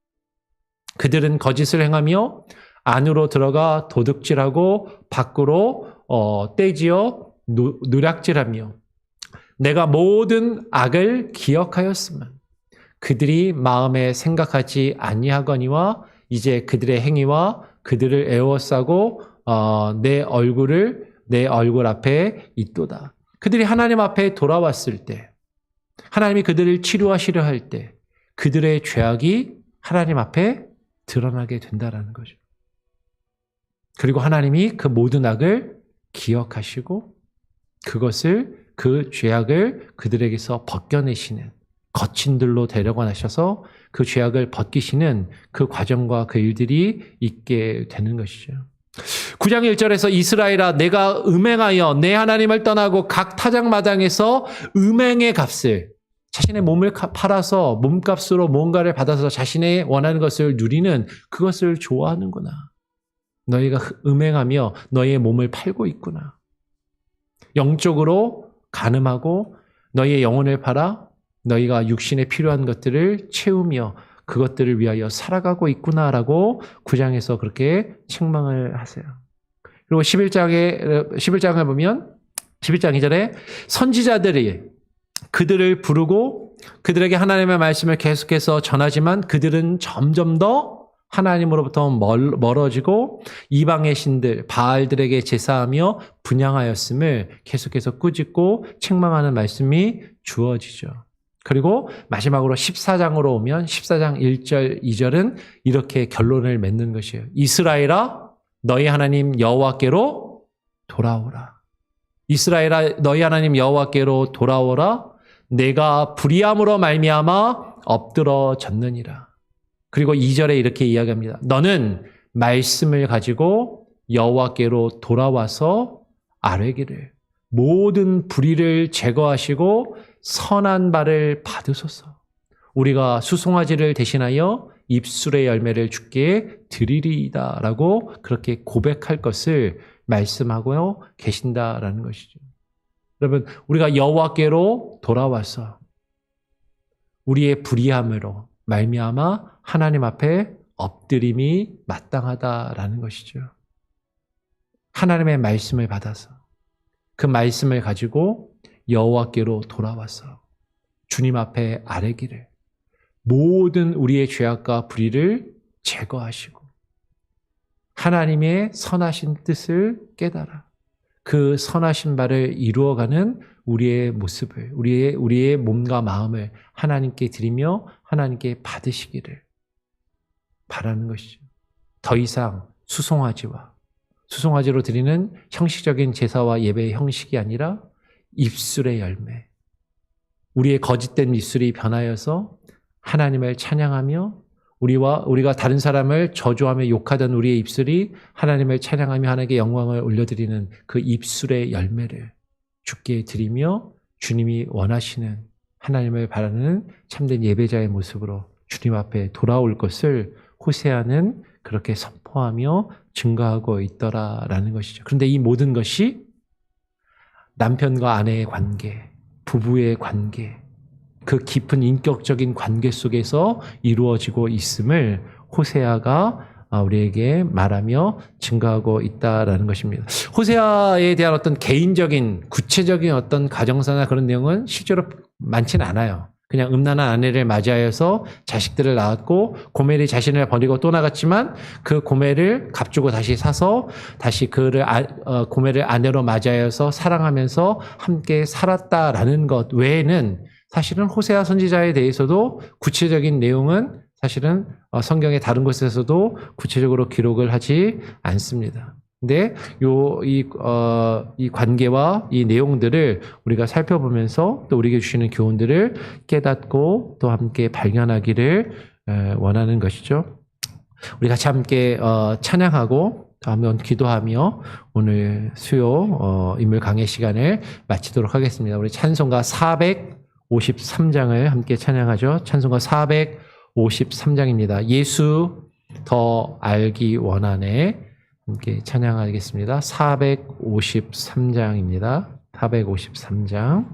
그들은 거짓을 행하며 안으로 들어가 도둑질하고 밖으로 떼지어 누락질하며 내가 모든 악을 기억하였으면 그들이 마음에 생각하지 아니하거니와 이제 그들의 행위와 그들을 애워싸고 내 얼굴 앞에 있도다. 그들이 하나님 앞에 돌아왔을 때 하나님이 그들을 치료하시려 할 때 그들의 죄악이 하나님 앞에 드러나게 된다라는 거죠. 그리고 하나님이 그 모든 악을 기억하시고 그 죄악을 그들에게서 벗겨내시는 거친들로 데려가셔서 그 죄악을 벗기시는 그 과정과 그 일들이 있게 되는 것이죠. 9장 1절에서 이스라엘아 내가 음행하여 내 하나님을 떠나고 각 타작마당에서 음행의 값을 자신의 몸을 팔아서 몸값으로 뭔가를 받아서 자신의 원하는 것을 누리는 그것을 좋아하는구나. 너희가 음행하며 너희의 몸을 팔고 있구나. 영적으로 간음하고 너희의 영혼을 팔아 너희가 육신에 필요한 것들을 채우며 그것들을 위하여 살아가고 있구나라고 9장에서 그렇게 책망을 하세요. 그리고 11장을 보면 11장 2절에 선지자들이 그들을 부르고 그들에게 하나님의 말씀을 계속해서 전하지만 그들은 점점 더 하나님으로부터 멀어지고 이방의 신들 바알들에게 제사하며 분향하였음을 계속해서 꾸짖고 책망하는 말씀이 주어지죠. 그리고 마지막으로 14장으로 오면 14장 1절 2절은 이렇게 결론을 맺는 것이에요. 이스라엘아 너희 하나님 여호와께로 돌아오라. 이스라엘아 너희 하나님 여호와께로 돌아오라. 내가 불의함으로 말미암아 엎드러졌느니라. 그리고 2절에 이렇게 이야기합니다. 너는 말씀을 가지고 여호와께로 돌아와서 아뢰기를 모든 불의를 제거하시고 선한 바를 받으소서. 우리가 수송아지를 대신하여 입술의 열매를 주께 드리리이다 라고 그렇게 고백할 것을 말씀하고 계신다라는 것이죠. 여러분 우리가 여호와께로 돌아와서 우리의 불의함으로 말미암아 하나님 앞에 엎드림이 마땅하다라는 것이죠. 하나님의 말씀을 받아서 그 말씀을 가지고 여호와께로 돌아와서 주님 앞에 아뢰기를, 모든 우리의 죄악과 불의를 제거하시고 하나님의 선하신 뜻을 깨달아 그 선하신 바를 이루어가는 우리의 모습을, 우리의 몸과 마음을 하나님께 드리며 하나님께 받으시기를 바라는 것이죠. 더 이상 수송아지로 드리는 형식적인 제사와 예배의 형식이 아니라 입술의 열매, 우리의 거짓된 입술이 변하여서 하나님을 찬양하며 우리가 다른 사람을 저주하며 욕하던 우리의 입술이 하나님을 찬양하며 하나님께 영광을 올려드리는 그 입술의 열매를 주께 드리며 주님이 원하시는 하나님을 바라는 참된 예배자의 모습으로 주님 앞에 돌아올 것을 호세아는 그렇게 선포하며 증거하고 있더라라는 것이죠. 그런데 이 모든 것이 남편과 아내의 관계, 부부의 관계, 그 깊은 인격적인 관계 속에서 이루어지고 있음을 호세아가 우리에게 말하며 증거하고 있다라는 것입니다. 호세아에 대한 어떤 개인적인 구체적인 어떤 가정사나 그런 내용은 실제로 많지는 않아요. 그냥 음란한 아내를 맞이하여서 자식들을 낳았고 고멜이 자신을 버리고 또 나갔지만 그 고멜을 값주고 다시 사서 다시 고멜을 아내로 맞이하여서 사랑하면서 함께 살았다라는 것 외에는 사실은 호세아 선지자에 대해서도 구체적인 내용은 사실은 성경의 다른 곳에서도 구체적으로 기록을 하지 않습니다. 근데 이 관계와 이 내용들을 우리가 살펴보면서 또 우리에게 주시는 교훈들을 깨닫고 또 함께 발견하기를 원하는 것이죠. 우리 같이 함께 찬양하고 한번 기도하며 오늘 수요 인물 강해 시간을 마치도록 하겠습니다. 우리 찬송가 453장을 함께 찬양하죠. 찬송가 453장입니다. 예수 더 알기 원하네. 함께 찬양하겠습니다. 453장입니다. 453장.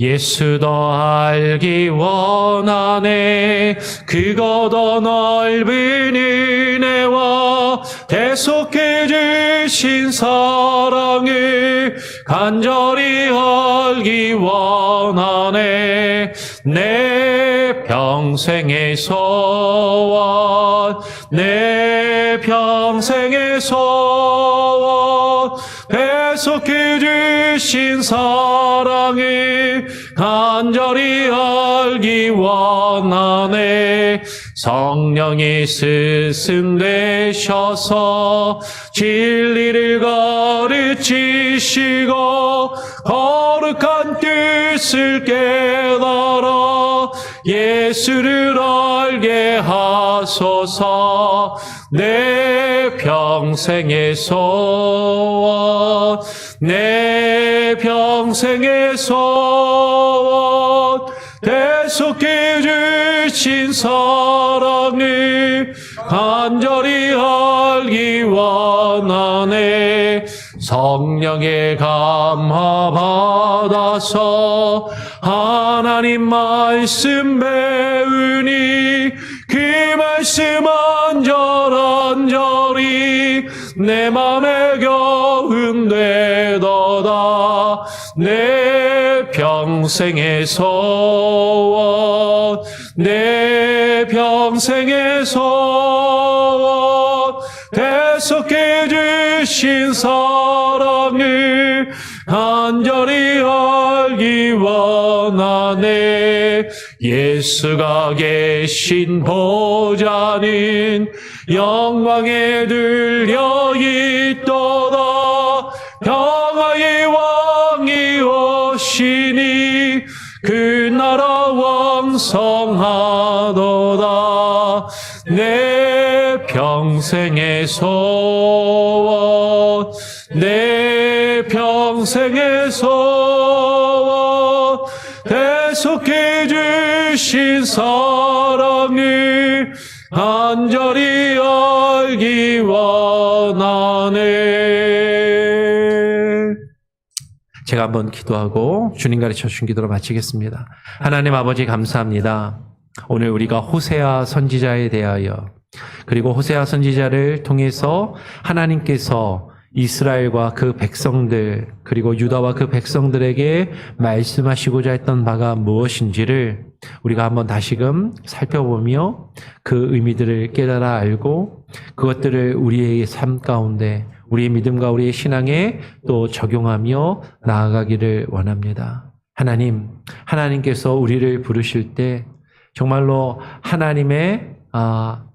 예수 더 알기 원하네. 그거 더 넓은 은혜와 대속해 주신 사랑을 간절히 알기 원하네. 내 평생의 소원, 내 평생의 소원, 대속해 주신 사랑을 간절히 알기 원하네. 성령이 스승되셔서 진리를 가르치시고 거룩한 뜻을 깨달아 예수를 알게 하소서. 내 평생의 소원, 내 평생의 소원, 대속해 주신 사랑을 간절히 알기 원하네. 성령의 감화 받아서 하나님 말씀 배우니 그 말씀 안절안절이 내 맘에 경험되도다. 내 평생의 소원, 내 평생의 소원, 대속해 주신 사랑을 간절히 알기 원하네. 예수가 계신 보좌는 영광에 들려 있도다. 평화의 왕이 오시니 그 나라 왕성하도다. 내 평생의 소원, 내 평생의 소원, 대속해 주신 사랑을 간절히 알기 원하네. 제가 한번 기도하고 주님 가르쳐 주신 기도로 마치겠습니다. 하나님 아버지 감사합니다. 오늘 우리가 호세아 선지자에 대하여 그리고 호세아 선지자를 통해서 하나님께서 이스라엘과 그 백성들 그리고 유다와 그 백성들에게 말씀하시고자 했던 바가 무엇인지를 우리가 한번 다시금 살펴보며 그 의미들을 깨달아 알고 그것들을 우리의 삶 가운데 우리의 믿음과 우리의 신앙에 또 적용하며 나아가기를 원합니다. 하나님께서 우리를 부르실 때 정말로 하나님의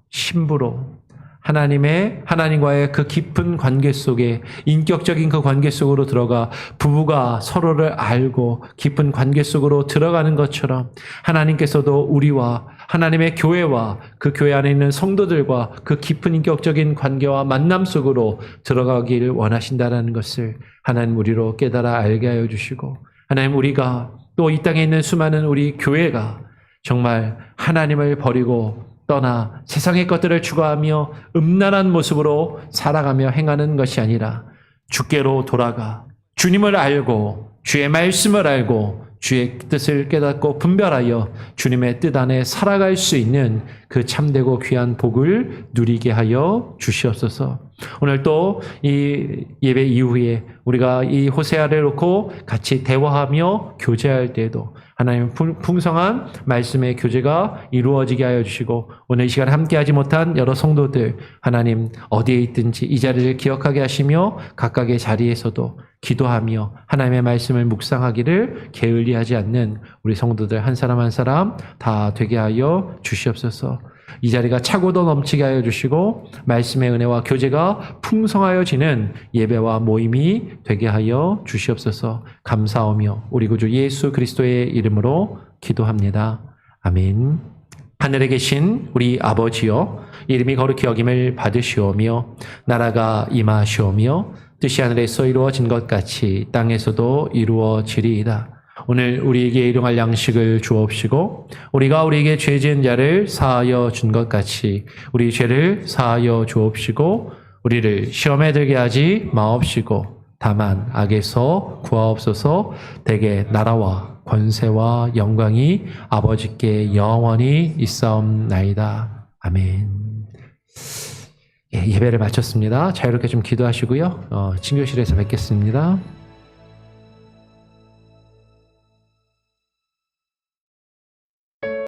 신부로 하나님과의 그 깊은 관계 속에 인격적인 그 관계 속으로 들어가 부부가 서로를 알고 깊은 관계 속으로 들어가는 것처럼 하나님께서도 우리와 하나님의 교회와 그 교회 안에 있는 성도들과 그 깊은 인격적인 관계와 만남 속으로 들어가기를 원하신다는 것을 하나님 우리로 깨달아 알게 하여 주시고 하나님 우리가 또 이 땅에 있는 수많은 우리 교회가 정말 하나님을 버리고 떠나 세상의 것들을 추구하며 음란한 모습으로 살아가며 행하는 것이 아니라 주께로 돌아가 주님을 알고 주의 말씀을 알고 주의 뜻을 깨닫고 분별하여 주님의 뜻 안에 살아갈 수 있는 그 참되고 귀한 복을 누리게 하여 주시옵소서. 오늘 또 이 예배 이후에 우리가 이 호세아를 놓고 같이 대화하며 교제할 때에도 하나님의 풍성한 말씀의 교제가 이루어지게 하여 주시고 오늘 이 시간 함께하지 못한 여러 성도들 하나님 어디에 있든지 이 자리를 기억하게 하시며 각각의 자리에서도 기도하며 하나님의 말씀을 묵상하기를 게을리하지 않는 우리 성도들 한 사람 한 사람 다 되게 하여 주시옵소서. 이 자리가 차고도 넘치게 하여 주시고 말씀의 은혜와 교제가 풍성하여지는 예배와 모임이 되게 하여 주시옵소서. 감사하며 우리 구주 예수 그리스도의 이름으로 기도합니다. 아멘. 하늘에 계신 우리 아버지여 이름이 거룩히 여김을 받으시오며 나라가 임하시오며 뜻이 하늘에서 이루어진 것 같이 땅에서도 이루어지리이다. 오늘 우리에게 일용할 양식을 주옵시고 우리가 우리에게 죄 지은 자를 사하여 준 것 같이 우리 죄를 사하여 주옵시고 우리를 시험에 들게 하지 마옵시고 다만 악에서 구하옵소서. 대개 나라와 권세와 영광이 아버지께 영원히 있사옵나이다. 아멘. 예배를 마쳤습니다. 자유롭게 좀 기도하시고요. 친교실에서 뵙겠습니다.